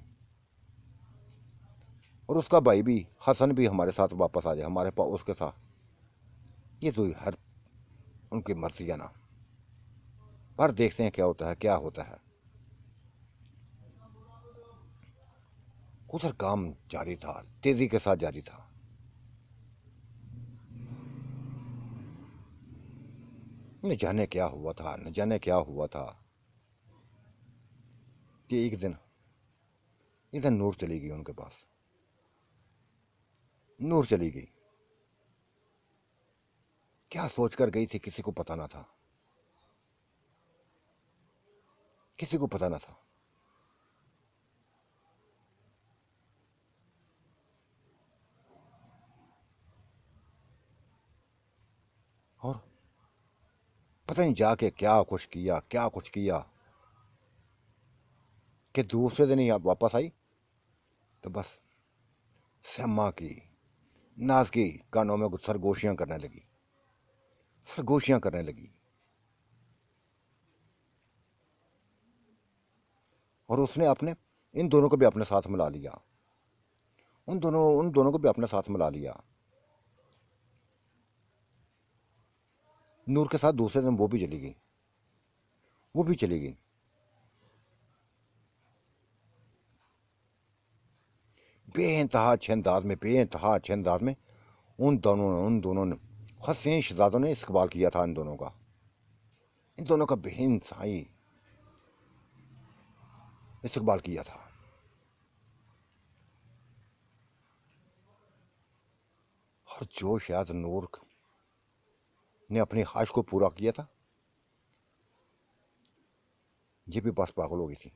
Speaker 1: और उसका भाई भी हसन भी हमारे साथ वापस आ जाए, हमारे पास उसके साथ। ये तो हर उनकी मर्जी है ना। पर देखते हैं क्या होता है, क्या होता है। उधर काम जारी था, तेजी के साथ जारी था। न जाने क्या हुआ था, न जाने क्या हुआ था कि एक दिन इधर नूर चली गई उनके पास, नूर चली गई। क्या सोचकर गई थी किसी को पता ना था, किसी को पता ना था। और पता नहीं जाके क्या कुछ किया, क्या कुछ किया कि दूसरे दिन ही आप वापस आई तो बस शम्मा की, नाज की कानों में कुछ सरगोशियां करने लगी, सरगोशियां करने लगी। और उसने अपने इन दोनों को भी अपने साथ मिला लिया, उन दोनों को भी अपने साथ मिला लिया। नूर के साथ दूसरे दिन वो भी चली गई, वो भी चली गई। बेइंतहा अच्छे अंदाज में उन दोनों ने, हसीन शहजादों ने इस्तकबाल किया था इन दोनों का, इन दोनों का बेइंतहाई इस्तकबाल किया था। और जो शायद नूर ने अपनी ख्वाहिश को पूरा किया था, ये भी बस पागल हो गई थी।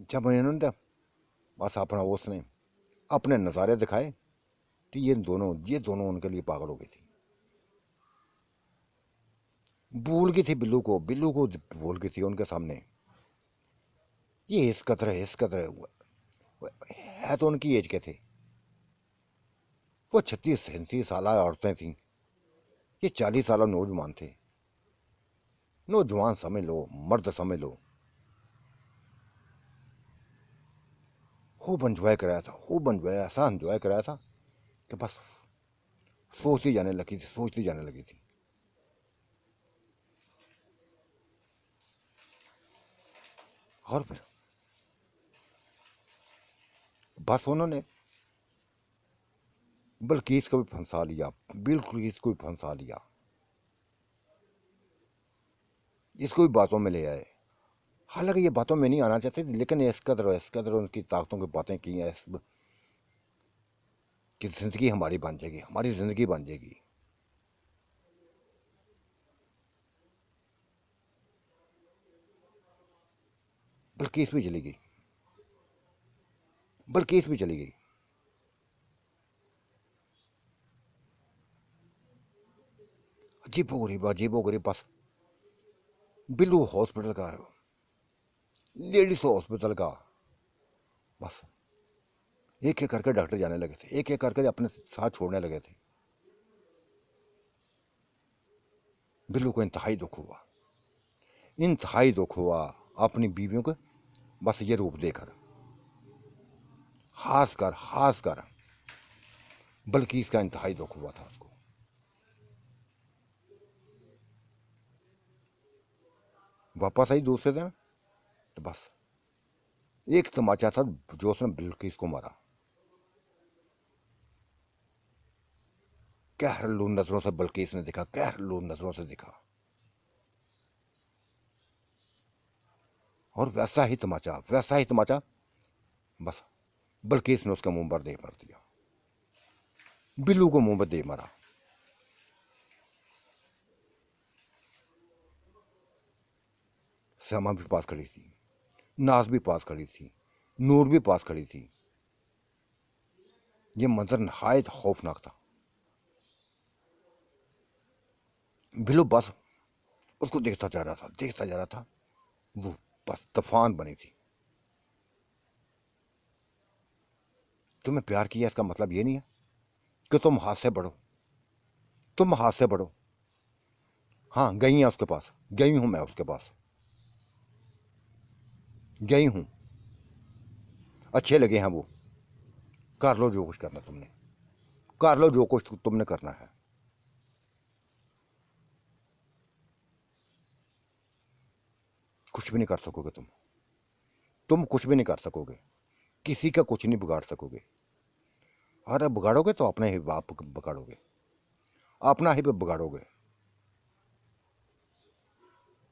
Speaker 1: जब इन्होंने बस अपना उसने अपने नज़ारे दिखाए तो ये दोनों उनके लिए पागल हो गई थी। भूल गई थी बिल्लू को भूल गई थी उनके सामने। ये इस कदर है तो उनकी एज के थे, वो 36-37 साल औरतें थीं, ये 40 साल नौजवान थे। नौजवान समझ लो, मर्द समझ लो, खूब एंजॉय कराया था, खूब एंजॉय, ऐसा एंजॉय कराया था कि बस सोचती जाने लगी थी। और फिर बस उन्होंने बल्कीस को भी फंसा लिया, बिल्किस को भी फंसा लिया, इसको भी बातों में ले आए। हालांकि ये बातों में नहीं आना चाहते थे, लेकिन इस कदर उनकी ताकतों की बातें की हैं कि ज़िंदगी हमारी बन जाएगी, हमारी ज़िंदगी बन जाएगी। बल्कीस भी चली गई, बल्कीस भी चली गई। अजीबो गरीब बस बिल्लू हॉस्पिटल का, लेडीज हॉस्पिटल का, बस एक एक करके डॉक्टर जाने लगे थे, एक एक करके अपने साथ छोड़ने लगे थे। बिल्लू को इंतहाई दुख हुआ अपनी बीवियों को बस ये रूप देकर, खासकर बल्कि इसका इंतहाई दुख हुआ था उसको। वापस आई दूसरे दिन तो बस एक तमाचा था जो उसने बिल्किस को मारा। कहरलू नजरों से बल्किस ने देखा, कहरलू नजरों से देखा, और वैसा ही तमाचा बस बल्किस ने उसके मुंह पर दे मार दिया, बिल्लू को मुंह पर दे मारा। श्यामा भी पास खड़ी थी, नाज भी पास खड़ी थी, नूर भी पास खड़ी थी। ये मंजर नहायत खौफनाक था। बिल्लू बस उसको देखता जा रहा था। वो बस तूफान बनी थी। तुम्हें प्यार किया इसका मतलब ये नहीं है कि तुम हाथ से बढ़ो। हाँ, गई है उसके पास, गई हूं मैं उसके पास, गई हूं, अच्छे लगे हैं वो, कर लो जो कुछ करना तुमने, कर लो जो कुछ तुमने करना है। कुछ भी नहीं कर सकोगे तुम कुछ भी नहीं कर सकोगे, किसी का कुछ नहीं बिगाड़ सकोगे। अरे बिगाड़ोगे तो अपने ही बाप बिगाड़ोगे, अपना ही बिगाड़ोगे।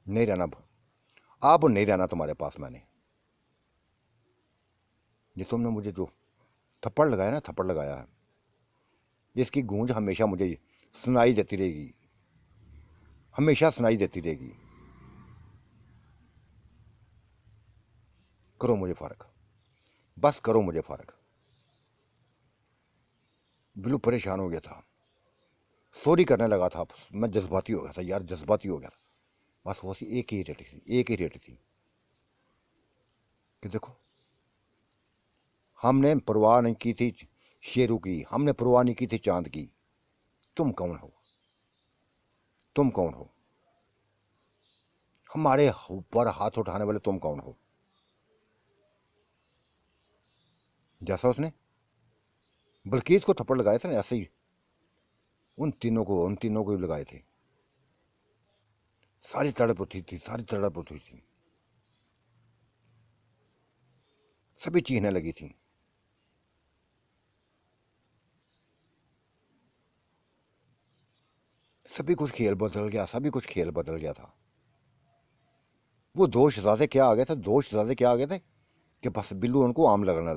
Speaker 1: नहीं रहना, अब नहीं रहना तुम्हारे पास मैंने। ये तुमने मुझे जो थप्पड़ लगाया है, इसकी गूंज हमेशा मुझे सुनाई देती रहेगी, हमेशा सुनाई देती रहेगी। करो मुझे फ़र्क, बस करो मुझे फ़र्क। बिल्लू परेशान हो गया था, सॉरी करने लगा था, मैं जज्बाती हो गया था यार, जज्बाती हो गया था। बस वो एक ही रेट थी कि देखो, हमने परवाह नहीं की थी शेरू की, हमने परवाह नहीं की थी चांद की। तुम कौन हो हमारे ऊपर हाथ उठाने वाले, तुम कौन हो? जैसा उसने बल्कीस को थप्पड़ लगाए थे ना, ऐसे ही उन तीनों को भी लगाए थे। सारी तड़प उठी थी, सभी चीखने लगी थी। सभी कुछ खेल बदल गया था। वो दो शहजादे क्या आ गए थे कि बस बिल्लू उनको आम लगने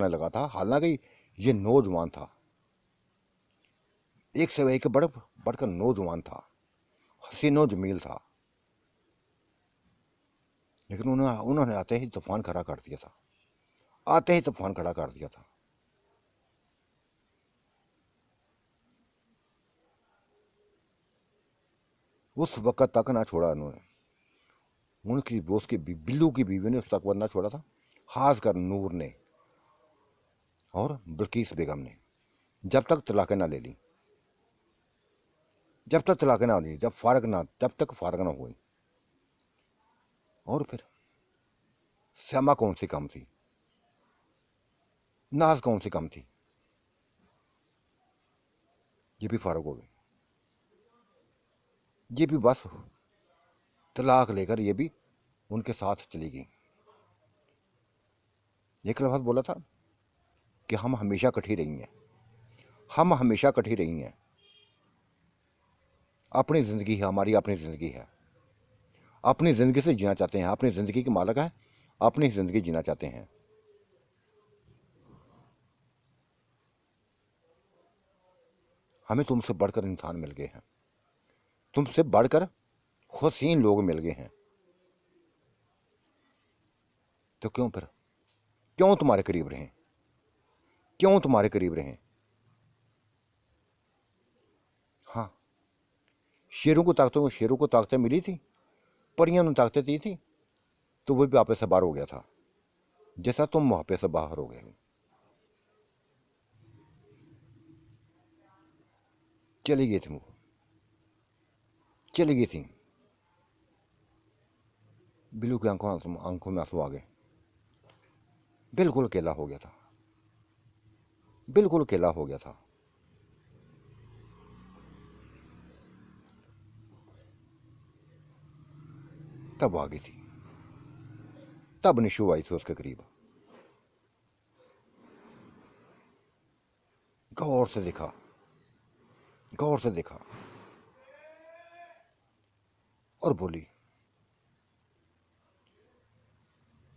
Speaker 1: लगा था, हालांकि ये नौजवान था, एक से एक बढ़कर नौजवान था, हसीनो जमील था, लेकिन उन्होंने आते ही तूफान खड़ा कर दिया था, आते ही तूफान खड़ा कर दिया था। उस वक्त तक ना छोड़ा उन्होंने, उनकी दोस्त की बिल्लू की बीवी ने उस तक ना छोड़ा था, खासकर नूर ने और बिल्किस बेगम ने, जब तक तलाक़ें ना ले ली, जब तक तलाक़ें ना ली, जब तक फारग ना हुई। और फिर श्यामा कौन सी कम थी, नाज कौन सी कम थी, ये भी फारग हो गई, ये भी बस तलाक लेकर ये भी उनके साथ चली गई। एक लफ्ज़ बोला था कि हम हमेशा कठी रही हैं, हम हमेशा कठी रही हैं, अपनी ज़िंदगी है, हमारी अपनी ज़िंदगी है, अपनी ज़िंदगी से जीना चाहते हैं, अपनी ज़िंदगी के मालिक है, अपनी ज़िंदगी जीना चाहते हैं। हमें तुमसे बढ़कर इंसान मिल गए हैं, तुमसे बढ़कर हुसैन लोग मिल गए हैं, तो क्यों फिर, क्यों तुम्हारे करीब रहें, क्यों तुम्हारे करीब रहें। हाँ, शेरों को ताकतें मिली थी, परियां ने ताकतें दी थी, तो वो भी आप से बाहर हो गया था, जैसा तुम वहां से बाहर हो गए हो। चली गई थी वो, चली गई थी। बिल्लू की आंखों में आंसू आ गए, बिल्कुल अकेला हो गया था, बिल्कुल अकेला हो गया था। तब आ गई थी, तब निशु आई थी उसके करीब, गौर से देखा, गौर से देखा और बोली,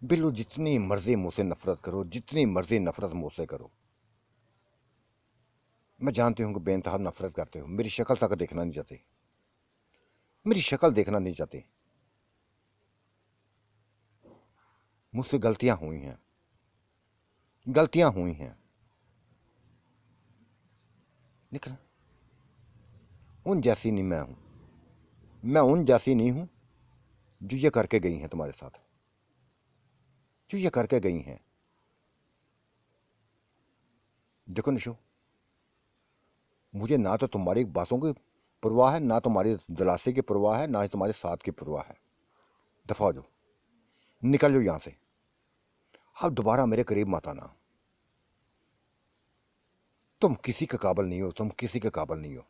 Speaker 1: बिल्लू जितनी मर्जी मुझसे नफरत करो, जितनी मर्जी नफरत मुझसे करो, मैं जानती हूँ कि बेइंतहा नफरत करते हो, मेरी शक्ल तक देखना नहीं चाहते, मेरी शक्ल देखना नहीं चाहते। मुझसे गलतियां हुई हैं, गलतियां हुई हैं, लेकिन उन जैसी नहीं मैं हूं, मैं उन जैसी नहीं हूं जो ये करके गई हैं तुम्हारे साथ, जो ये करके गई हैं। देखो निशो, मुझे ना तो तुम्हारी बातों की परवाह है, ना तुम्हारी दिलासे की परवाह है, ना ही तुम्हारे साथ की परवाह है। दफा हो जाओ, निकल जाओ यहां से, अब दोबारा मेरे करीब मत आना। तुम किसी के काबिल नहीं हो, तुम किसी के काबिल नहीं हो।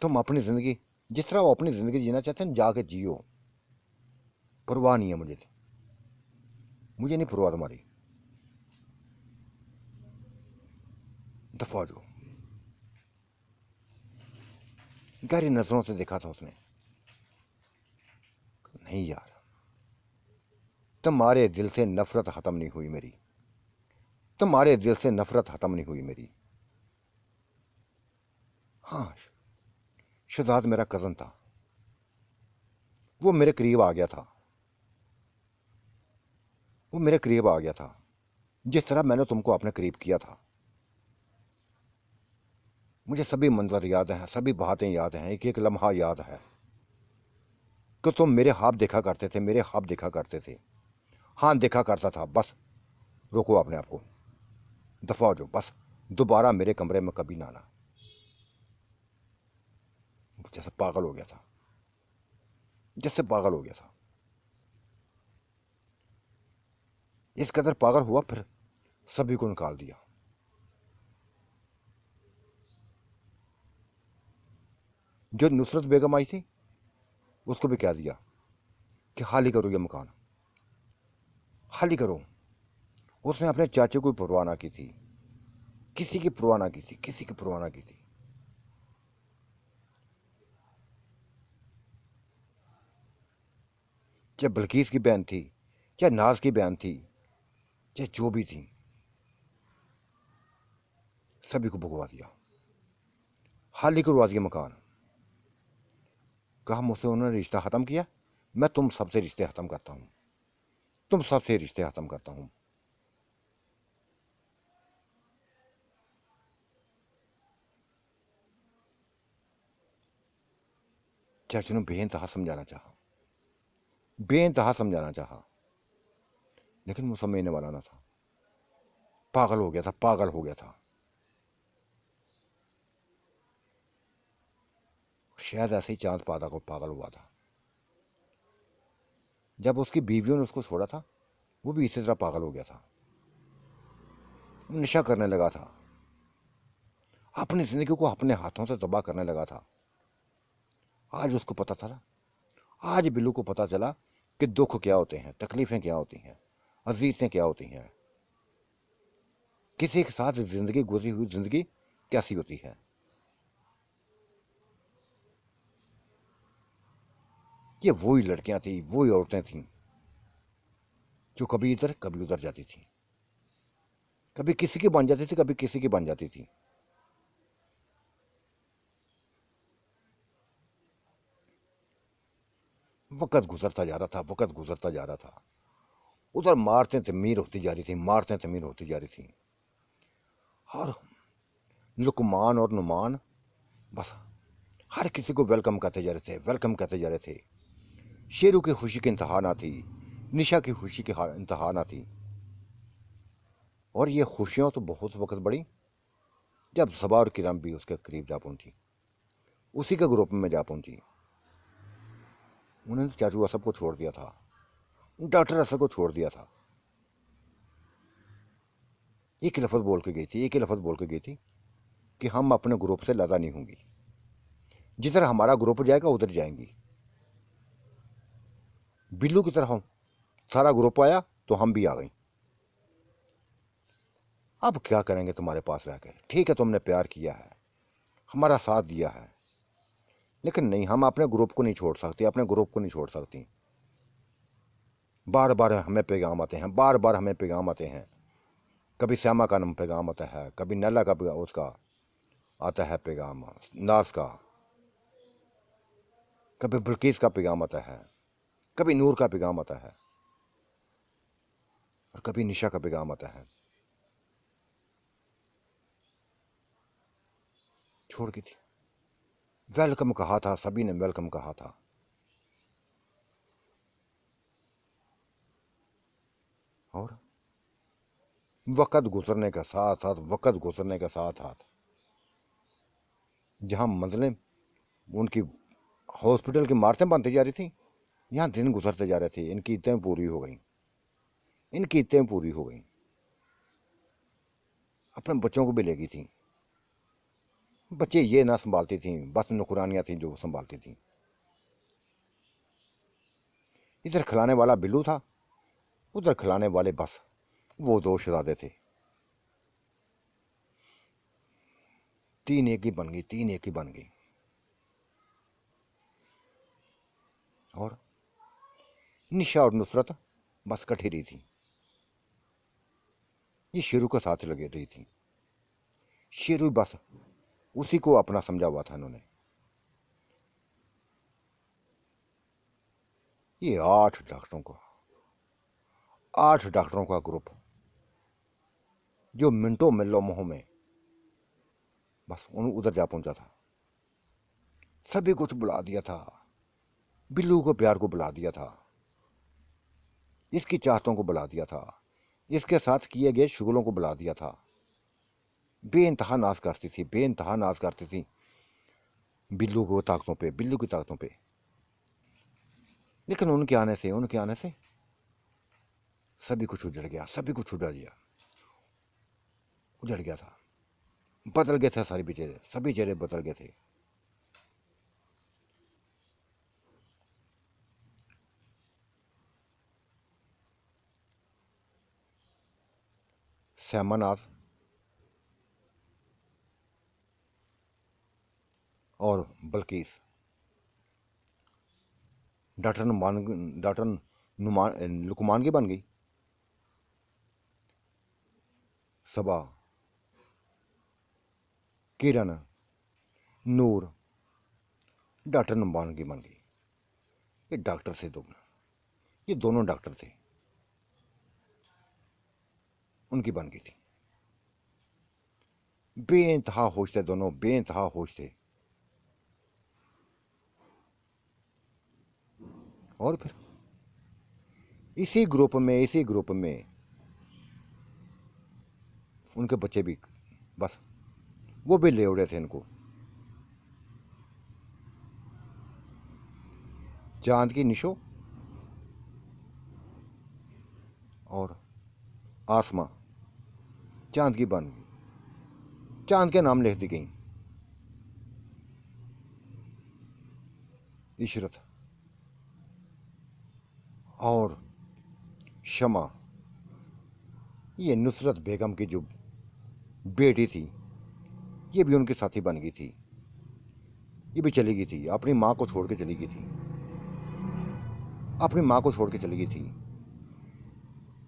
Speaker 1: तुम अपनी जिंदगी जिस तरह वो अपनी जिंदगी जीना चाहते हैं जाके जियो, परवाह नहीं है मुझे, मुझे नहीं परवाह तुम्हारी, दफा हो जाओ। गहरी नजरों से देखा था उसने, नहीं यार, तुम्हारे दिल से नफरत खत्म नहीं हुई मेरी, तुम्हारे दिल से नफरत खत्म नहीं हुई मेरी। हाँ, शहजाद मेरा कजन था, वो मेरे करीब आ गया था, वो मेरे करीब आ गया था, जिस तरह मैंने तुमको अपने करीब किया था। मुझे सभी मंजर याद हैं, सभी बातें याद हैं, एक एक लम्हा याद है कि तुम मेरे ख्वाब देखा करते थे, मेरे ख्वाब देखा करते थे। हाँ, देखा करता था, बस रोको अपने आप को, दफा हो जाओ, बस दोबारा मेरे कमरे में कभी ना आना। जैसे पागल हो गया था, जैसे पागल हो गया था, इस कदर पागल हुआ, फिर सभी को निकाल दिया। जो नुसरत बेगम आई थी उसको भी कह दिया कि खाली करो ये मकान, खाली करो। उसने अपने चाचे को परवाह ना की थी, किसी की परवाह ना की थी, किसी की परवाह ना की थी। चाहे बल्कीस की बहन थी, चाहे नाज की बहन थी, चाहे जो भी थी, सभी को भगवा दिया, खाली करवा दिया मकान। कहा मुझसे उन्होंने रिश्ता ख़त्म किया, मैं तुम सबसे रिश्ते ख़त्म करता हूँ, तुम सबसे रिश्ते ख़त्म करता हूँ। चाचा ने बेइंतहा समझाना चाहा, बेइंतहा समझाना चाहा, लेकिन वो समझने वाला ना था। पागल हो गया था, पागल हो गया था। शायद ऐसे ही चांद पादा को पागल हुआ था। जब उसकी बीवियों ने उसको छोड़ा था, वो भी इसी तरह पागल हो गया था, नशा करने लगा था, अपनी जिंदगी को अपने हाथों से तबाह करने लगा था। आज उसको पता था, आज बिल्लू को पता चला कि दुख क्या होते हैं, तकलीफें क्या होती हैं, अजीज़ें क्या होती हैं, किसी के साथ जिंदगी गुजरी हुई जिंदगी कैसी होती है। ये वही लड़कियां थी, वही औरतें थीं जो कभी इधर कभी उधर जाती थी, कभी किसी की बन जाती थी, कभी किसी की बन जाती थी। वक़्त गुजरता जा रहा था, वक़्त गुजरता जा रहा था। उधर मारतें तमीर होती जा रही थी, मारतें तमीर होती जा रही थी। और लुकमान और नुमान बस हर किसी को वेलकम कहते जा रहे थे, वेलकम कहते जा रहे थे। शेरू की खुशी की इंतहा ना थी, निशा की खुशी की इंतहा ना थी। और ये खुशियाँ तो बहुत वक्त बढ़ी जब सबा और किरण भी उसके करीब जा पहुंची, उसी के ग्रुप में जा पहुंची। उन्होंने चाचू असद को छोड़ दिया था, डॉक्टर असद को छोड़ दिया था। एक ही लफ्ज़ बोल के गई थी, एक ही लफ्ज़ बोल के गई थी कि हम अपने ग्रुप से लदा नहीं होंगी, जिधर हमारा ग्रुप जाएगा उधर जाएंगी। बिल्लू की तरह सारा ग्रुप आया तो हम भी आ गई। अब क्या करेंगे तुम्हारे पास रह के, ठीक है तुमने प्यार किया है, हमारा साथ दिया है, लेकिन नहीं, हम अपने ग्रुप को नहीं छोड़ सकते, अपने ग्रुप को नहीं छोड़ सकती। बार बार हमें पैगाम आते हैं, बार बार हमें पैगाम आते हैं। कभी श्यामा का नाम पैगाम आता है, कभी नैला का उसका आता है पैगाम, नाज का, कभी बिल्किस का पैगाम आता है, कभी नूर का पैगाम आता है, और कभी निशा का पैगाम आता है। छोड़ की थी, वेलकम कहा था, सभी ने वेलकम कहा था। और वक़्त गुजरने के साथ साथ, वक़्त गुजरने के साथ साथ, जहाँ मंजिलें उनकी हॉस्पिटल की इमारतें बनती जा रही थी, यहाँ दिन गुजरते जा रहे थे। इनकी ईदें पूरी हो गई, इनकी ईदें पूरी हो गई। अपने बच्चों को भी लेगी थी, बच्चे ये ना संभालती थी, बस नुकरानियाँ थी जो संभालती थी। इधर खिलाने वाला बिल्लू था, उधर खिलाने वाले बस वो दो शहजादे थे। तीन एक ही बन गई, तीन एक ही बन गई। और निशा और नुसरत बस कठी रही थी, ये शेरू के साथ लगे रही थी। शेरू बस उसी को अपना समझा हुआ था इन्होंने। ये 8 डॉक्टरों का ग्रुप जो मिनटों में लम्हों में बस उधर जा पहुंचा था। सभी कुछ बुला दिया था, बिल्लू को प्यार को बुला दिया था, इसकी चाहतों को बुला दिया था, इसके साथ किए गए शुगलों को बुला दिया था। बेइंतहा नाज करती थी, बेइंतहा नाज करती थी बिल्लू को ताकतों पे, बिल्लू की ताकतों पे। लेकिन उनके आने से सभी कुछ उजड़ गया, सभी कुछ उजड़ गया, उजड़ गया था। बदल गए थे सारे चेहरे, सभी चेहरे बदल गए थे। श्यामानाथ और बल्किस डॉक्टर लुकमान की बन गई, सबा, किरण, नूर, डॉक्टर नुमान की बन गई। ये डॉक्टर थे दोनों, ये दोनों डॉक्टर थे, उनकी बन गई थी। बेइंतहा होश थे दोनों, बेइंतहा होश थे। और फिर इसी ग्रुप में उनके बच्चे भी, बस वो भी ले उड़े थे इनको। चांद की निशो और आसमां चांद की बन गई, चांद के नाम लिख दी गई। इशरत और शमा, ये नुसरत बेगम की जो बेटी थी, ये भी उनकी साथी बन गई थी। ये भी चली गई थी, अपनी माँ को छोड़ के चली गई थी, अपनी माँ को छोड़ के चली गई थी।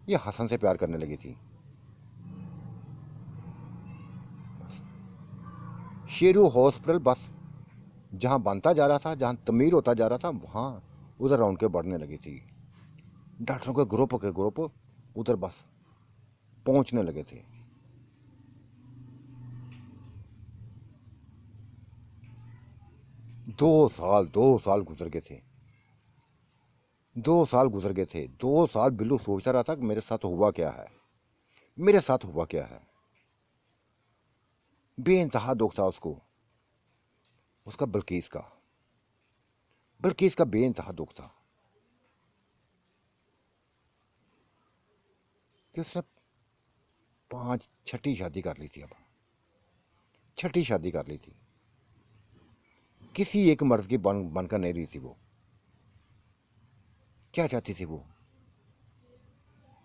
Speaker 1: ये हसन से प्यार करने लगी थी। शेरू हॉस्पिटल बस जहाँ बनता जा रहा था, जहाँ तमीर होता जा रहा था, वहाँ उधर रौनकें बढ़ने लगी थी। डॉक्टरों के ग्रुप उधर बस पहुँचने लगे थे। दो साल गुजर गए थे, 2 साल गुजर गए थे। 2 साल बिल्लू सोचता रहा था कि मेरे साथ हुआ क्या है, मेरे साथ हुआ क्या है। बेइंतहा दुख था उसको, उसका बल्कीस का बेइंतहा दुख था कि उसने छठी शादी कर ली थी। अब छठी शादी कर ली थी, किसी एक मर्द की बनकर नहीं रही थी वो। क्या चाहती थी वो,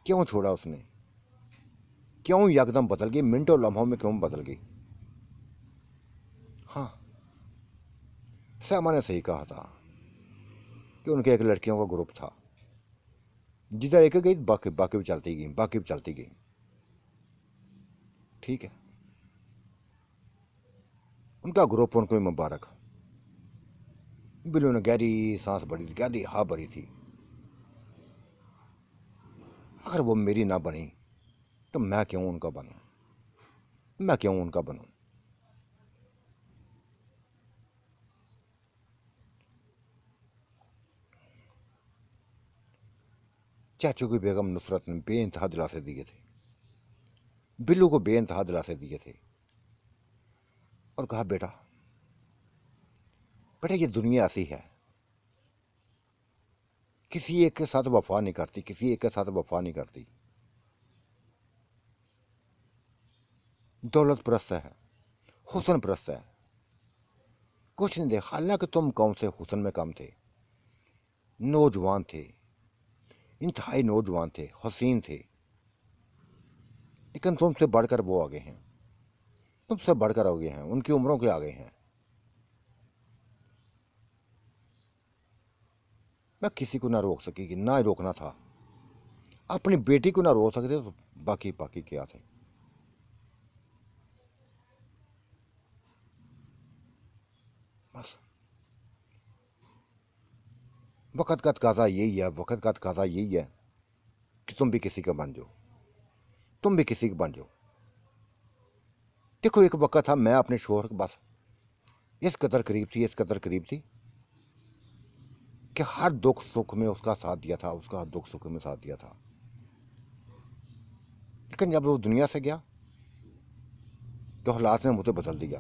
Speaker 1: क्यों छोड़ा उसने, क्यों यकदम बदल गई, मिनटों लम्हों में क्यों बदल गई। हाँ, सैमा ने सही कहा था कि उनके एक लड़कियों का ग्रुप था, जिधर एक गई बाकी बाकी भी चलती गई, बाकी भी चलती गई। ठीक है, उनका ग्रुप उनको मुबारक। बिल्लू ने गहरी सांस भरी थी, गहरी हाँ भरी थी। अगर वो मेरी ना बनी तो मैं क्यों उनका बनूं, मैं क्यों उनका बनूं। चाचू की बेगम नुसरत ने बेइंतहा दिलासे दिए थे, बिल्लू को बेइंतहा दिलासे दिए थे और कहा बेटा, बेटा ये दुनिया ऐसी है, किसी एक के साथ वफा नहीं करती, किसी एक के साथ वफा नहीं करती। दौलत परस्त है, हुस्न परस्त है, कुछ नहीं दे। हालांकि तुम कौन से हुस्न में कम थे, नौजवान थे, इंतहाई नौजवान थे, हसीन थे, लेकिन तुमसे बढ़कर वो आगे हैं, तुमसे बढ़कर आगे हैं, उनकी उम्रों के आगे हैं। मैं किसी को ना रोक सकी, कि ना रोकना था, अपनी बेटी को ना रोक सकते तो बाकी बाकी क्या थे। बस वक़्त का तकाज़ा यही है, वक़्त का तकाज़ा यही है कि तुम भी किसी का बन जाओ, तुम भी किसी का बन जाओ। देखो एक वक़्त था, मैं अपने शोहर के बस इस कदर करीब थी, इस कदर करीब थी कि हर दुख सुख में उसका साथ दिया था, उसका दुख सुख में साथ दिया था। लेकिन जब वो दुनिया से गया तो हालात ने मुझे बदल दिया,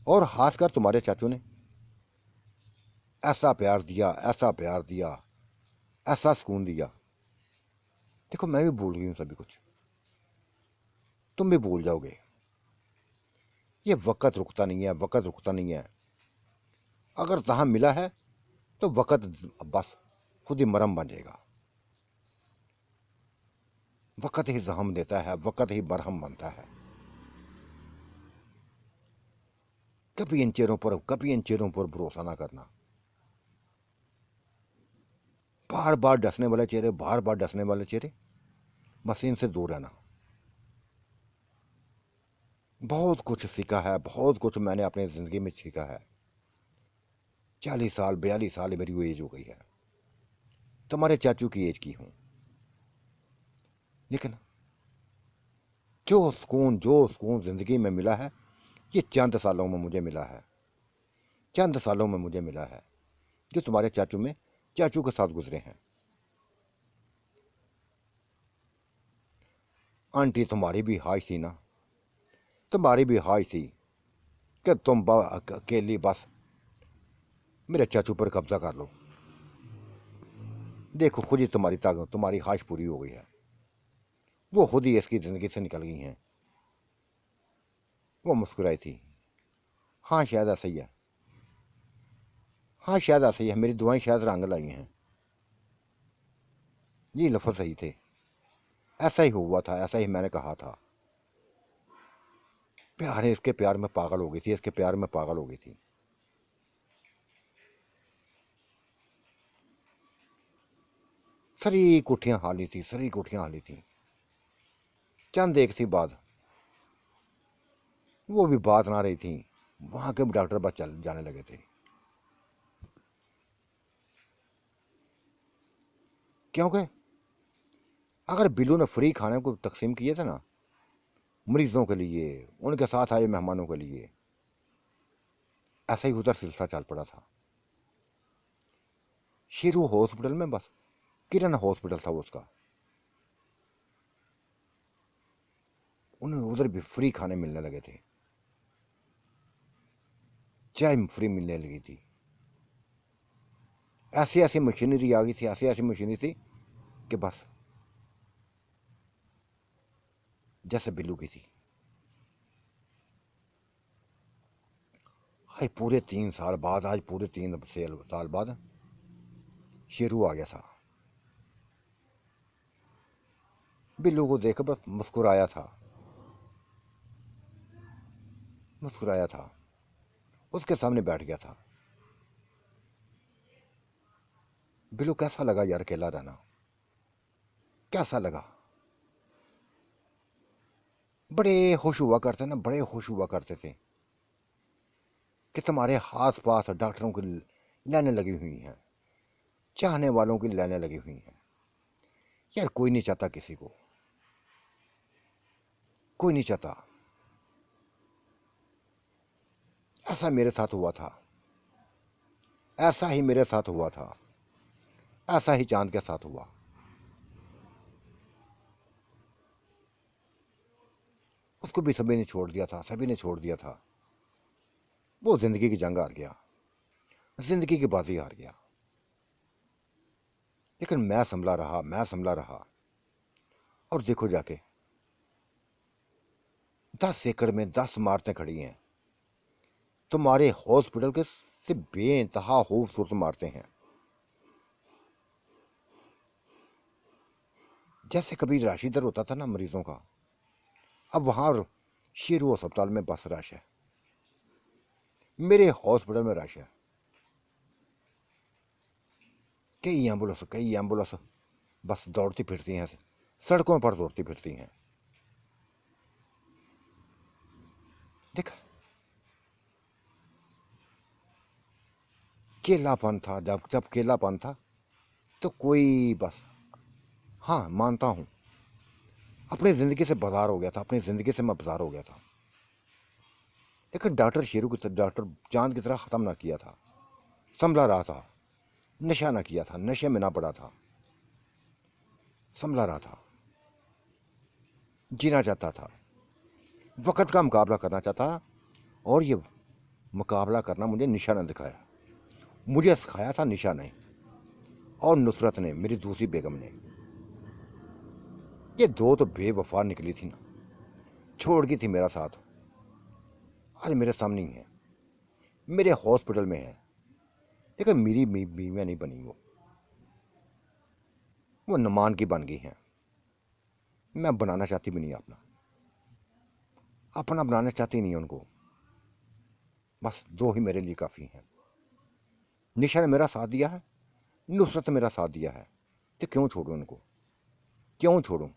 Speaker 1: और खासकर तुम्हारे चाचू ने ऐसा प्यार दिया, ऐसा प्यार दिया, ऐसा सुकून दिया। देखो मैं भी भूल गई हूँ सभी कुछ, तुम भी भूल जाओगे। ये वक़्त रुकता नहीं है, वक़्त रुकता नहीं है। अगर जहाँ मिला है तो वक़्त बस खुद ही मरहम बन जाएगा। वक़्त ही जख्म देता है, वक़्त ही मरहम बनता है। कभी इन चेहरों पर भरोसा ना करना। बार बार डसने वाले चेहरे, बार बार डसने वाले चेहरे, बस इनसे दूर रहना। बहुत कुछ सीखा है, बहुत कुछ मैंने अपनी ज़िंदगी में सीखा है। 40 साल 42 साल मेरी वो एज हो गई है, तुम्हारे चाचू की एज की हूँ। लेकिन जो सुकून ज़िंदगी में मिला है, ये चंद सालों में मुझे मिला है, चंद सालों में मुझे मिला है, जो तुम्हारे चाचू के साथ गुजरे हैं। आंटी तुम्हारी भी ख्वाहिश थी ना, तुम्हारी भी ख्वाहिश थी कि तुम अकेली बस मेरे चाचू पर कब्जा कर लो। देखो खुद ही तुम्हारी ताकत, तुम्हारी ख्वाहिश पूरी हो गई है, वो खुद ही इसकी ज़िंदगी से निकल गई हैं। वो मुस्कुराई थी। हाँ शायद ऐसा ही है, हाँ शायद ऐसा ही है, मेरी दुआएं शायद रंग लाई हैं। ये लफ्ज़ सही थे, ऐसा ही हुआ था, ऐसा ही मैंने कहा था। प्यार है, इसके प्यार में पागल हो गई थी, इसके प्यार में पागल हो गई थी। सारी कोठियाँ हाली थी, सारी कोठियाँ हाली थी। चंद एक थी बात, वो भी बात ना रही थी। वहाँ के डॉक्टर बस चल जाने लगे थे। क्योंकि अगर बिल्लू ने फ्री खाने को तकसीम किए थे ना, मरीजों के लिए, उनके साथ आए मेहमानों के लिए, ऐसा ही उधर सिलसिला चल पड़ा था। शेरू हॉस्पिटल में बस किरण हॉस्पिटल था वो उसका, उन्हें उधर भी फ्री खाने मिलने लगे थे, चाय फ्री मिलने लगी थी। ऐसी ऐसी मशीनरी आ गई थी, ऐसी ऐसी मशीनरी थी कि बस जैसे बिल्लू की थी। आज पूरे 3 साल बाद, आज पूरे 3 साल बाद शेरू आ गया था। बिल्लू को देखकर बस मुस्कुराया था, मुस्कुराया था, उसके सामने बैठ गया था। बिल्लू कैसा लगा यार अकेला रहना, कैसा लगा। बड़े खुश हुआ करते ना, बड़े खुश हुआ करते थे कि तुम्हारे आस पास डॉक्टरों की लाइनें लगी हुई हैं, चाहने वालों की लाइनें लगी हुई हैं। यार कोई नहीं चाहता किसी को, कोई नहीं चाहता। ऐसा मेरे साथ हुआ था, ऐसा ही मेरे साथ हुआ था, ऐसा ही चांद के साथ हुआ। उसको भी सभी ने छोड़ दिया था, सभी ने छोड़ दिया था। वो जिंदगी की जंग हार गया, जिंदगी की बाजी हार गया। लेकिन मैं संभला रहा, मैं संभला रहा। और देखो जाके 10 एकड़ में 10 इमारतें खड़ी हैं, तुम्हारे हॉस्पिटल के से बेइंतहा खूबसूरत इमारतें हैं। जैसे कभी रश इधर होता था ना मरीजों का, अब वहां शेरू अस्पताल में बस रश है, मेरे हॉस्पिटल में रश है। कई एम्बुलेंस बस दौड़ती फिरती हैं, सड़कों पर दौड़ती फिरती हैं। देखा, केलापन था, जब जब केलापन था तो कोई बस, हाँ मानता हूँ, अपनी ज़िंदगी से बाजार हो गया था, अपनी ज़िंदगी से मैं बाजार हो गया था। लेकिन डॉक्टर शेरू की डॉक्टर चांद की तरह ख़त्म ना किया था, संभला रहा था, नशा ना किया था, नशे में ना पड़ा था, संभला रहा था, जीना चाहता था, वक़्त का मुकाबला करना चाहता। और ये मुकाबला करना मुझे निशा ने दिखाया, मुझे सिखाया था निशा ने और नुसरत ने, मेरी दूसरी बेगम ने। ये दो तो बेवफा निकली थी ना, छोड़ गई थी मेरा साथ। आज मेरे सामने ही है, मेरे हॉस्पिटल में है। लेकिन मेरी बीवियाँ नहीं बनी, वो नुमान की बन गई हैं। मैं बनाना चाहती भी नहीं अपना, अपना बनाना चाहती नहीं उनको। बस दो ही मेरे लिए काफ़ी हैं। निशा ने मेरा साथ दिया है, नुसरत मेरा साथ दिया है, तो क्यों छोड़ूं उनको, क्यों छोड़ूं?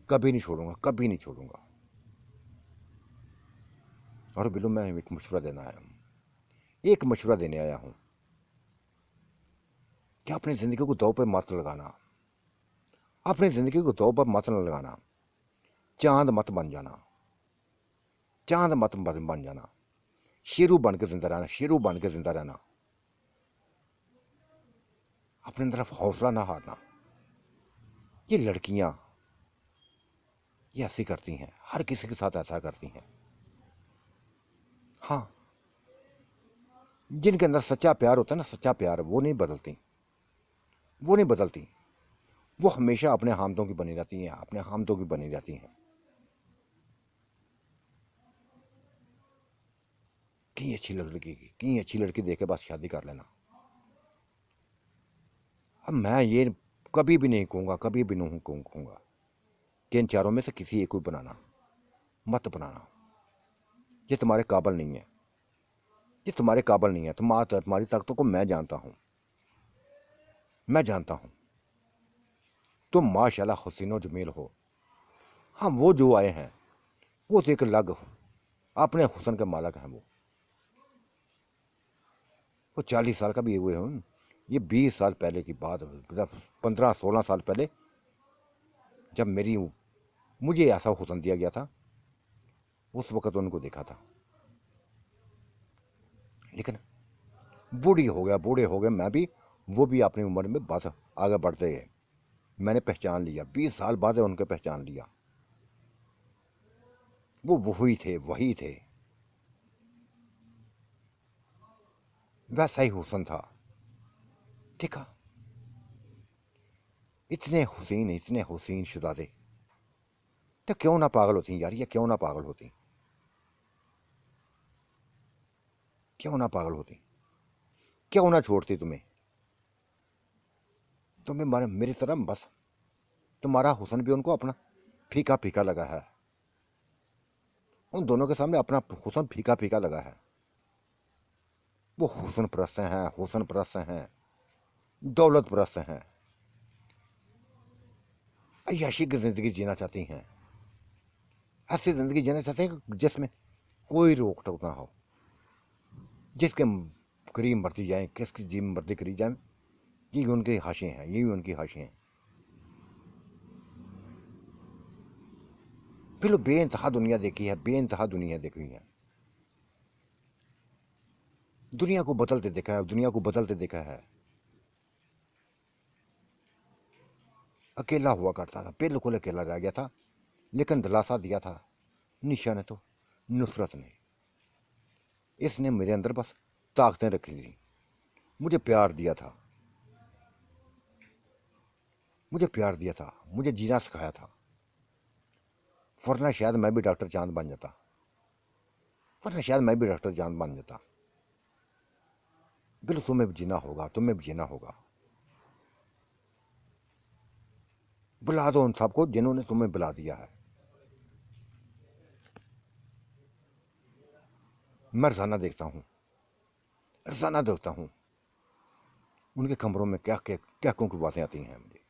Speaker 1: कभी नहीं छोड़ूंगा, कभी नहीं छोड़ूंगा। और बिल्लू मैं एक मशवरा देना आया हूँ, एक मशवरा देने आया हूँ कि अपनी ज़िंदगी को दांव पे मत लगाना, अपनी ज़िंदगी को दांव पर मत लगाना। चांद मत बन जाना, चांद मत बन जाना। शेरू बन के जिंदा रहना, शेरू बन के जिंदा रहना। अपनी तरफ हौसला ना हारना। ये लड़कियां ये ऐसी करती हैं, हर किसी के साथ ऐसा करती हैं। हाँ, जिनके अंदर सच्चा प्यार होता है ना, सच्चा प्यार, वो नहीं बदलती, वो नहीं बदलती। वो हमेशा अपने हामदों की बनी रहती हैं, अपने हामदों की बनी रहती हैं। कहीं अच्छी लड़की देख के बस शादी कर लेना। अब मैं ये कभी भी नहीं कहूँगा, कभी भी नहीं कहूँगा कि इन चारों में से किसी एक को बनाना, मत बनाना। ये तुम्हारे काबिल नहीं है, ये तुम्हारे काबिल नहीं है। तुम्हारी ताकतों को मैं जानता हूँ, मैं जानता हूँ। तुम माशाल्लाह हसीनो जमील हो। हाँ, वो जो आए हैं वो तो एक अलग अपने हुस्न के मालक हैं। वो 40 साल का भी हुए हैं। ये 20 साल पहले की बात, 15-16 साल पहले, जब मुझे ऐसा हुस्न दिया गया था, उस वक़्त उनको देखा था। लेकिन बूढ़े हो गए मैं भी, वो भी अपनी उम्र में बस आगे बढ़ते गए। मैंने पहचान लिया, 20 साल बाद उनके पहचान लिया। वो वही थे, वही थे। वैसा ही हुस्न था। देखा, इतने हुसीन शुदादे, तो क्यों ना पागल होती यार, ये क्यों ना पागल होती, क्यों ना पागल होती, क्यों ना छोड़ती तुम्हें। तुम्हें मेरी तरह बस तुम्हारा हुस्न भी उनको अपना फीका फीका लगा है। उन दोनों के सामने अपना हुस्न फीका फीका लगा है। वो हुस्न परस्त हैं, हुस्न परस्त हैं, दौलत परस्त हैं, अय्याशी की जिंदगी जीना चाहती हैं। ऐसी जिंदगी जीना चाहते हैं जिसमें कोई रोक टोक ना हो, जिसके करीब मर्जी जाए, किसकी जी मर्जी करी जाए। यही उनके हाशिए हैं, यही उनकी हाशिए हैं। फिर बेइंतहा दुनिया देखी है, बेइंतहा दुनिया देखी है। दुनिया को बदलते देखा है, दुनिया को बदलते देखा है। अकेला हुआ करता था, बिल्कुल अकेला रह गया था। लेकिन दिलासा दिया था निशा ने, तो नुसरत ने। इसने मेरे अंदर बस ताकतें रखी थी, मुझे प्यार दिया था, मुझे प्यार दिया था, मुझे जीना सिखाया था। वरना शायद मैं भी डॉक्टर चांद बन जाता, वरना शायद मैं भी डॉक्टर चांद बन जाता। बिल्कुल, तुम्हें भी जीना होगा, तुम्हें भी जीना होगा। बुला दो उन सबको जिन्होंने तुम्हें बुला दिया है। मैं रोजाना देखता हूँ, रोजाना देखता हूँ उनके कमरों में क्या क्या क्या की बातें आती हैं मुझे,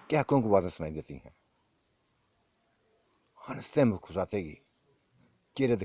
Speaker 1: क्या की बातें सुनाई देती हैं। हंसते मुस्कुराते ही चेहरे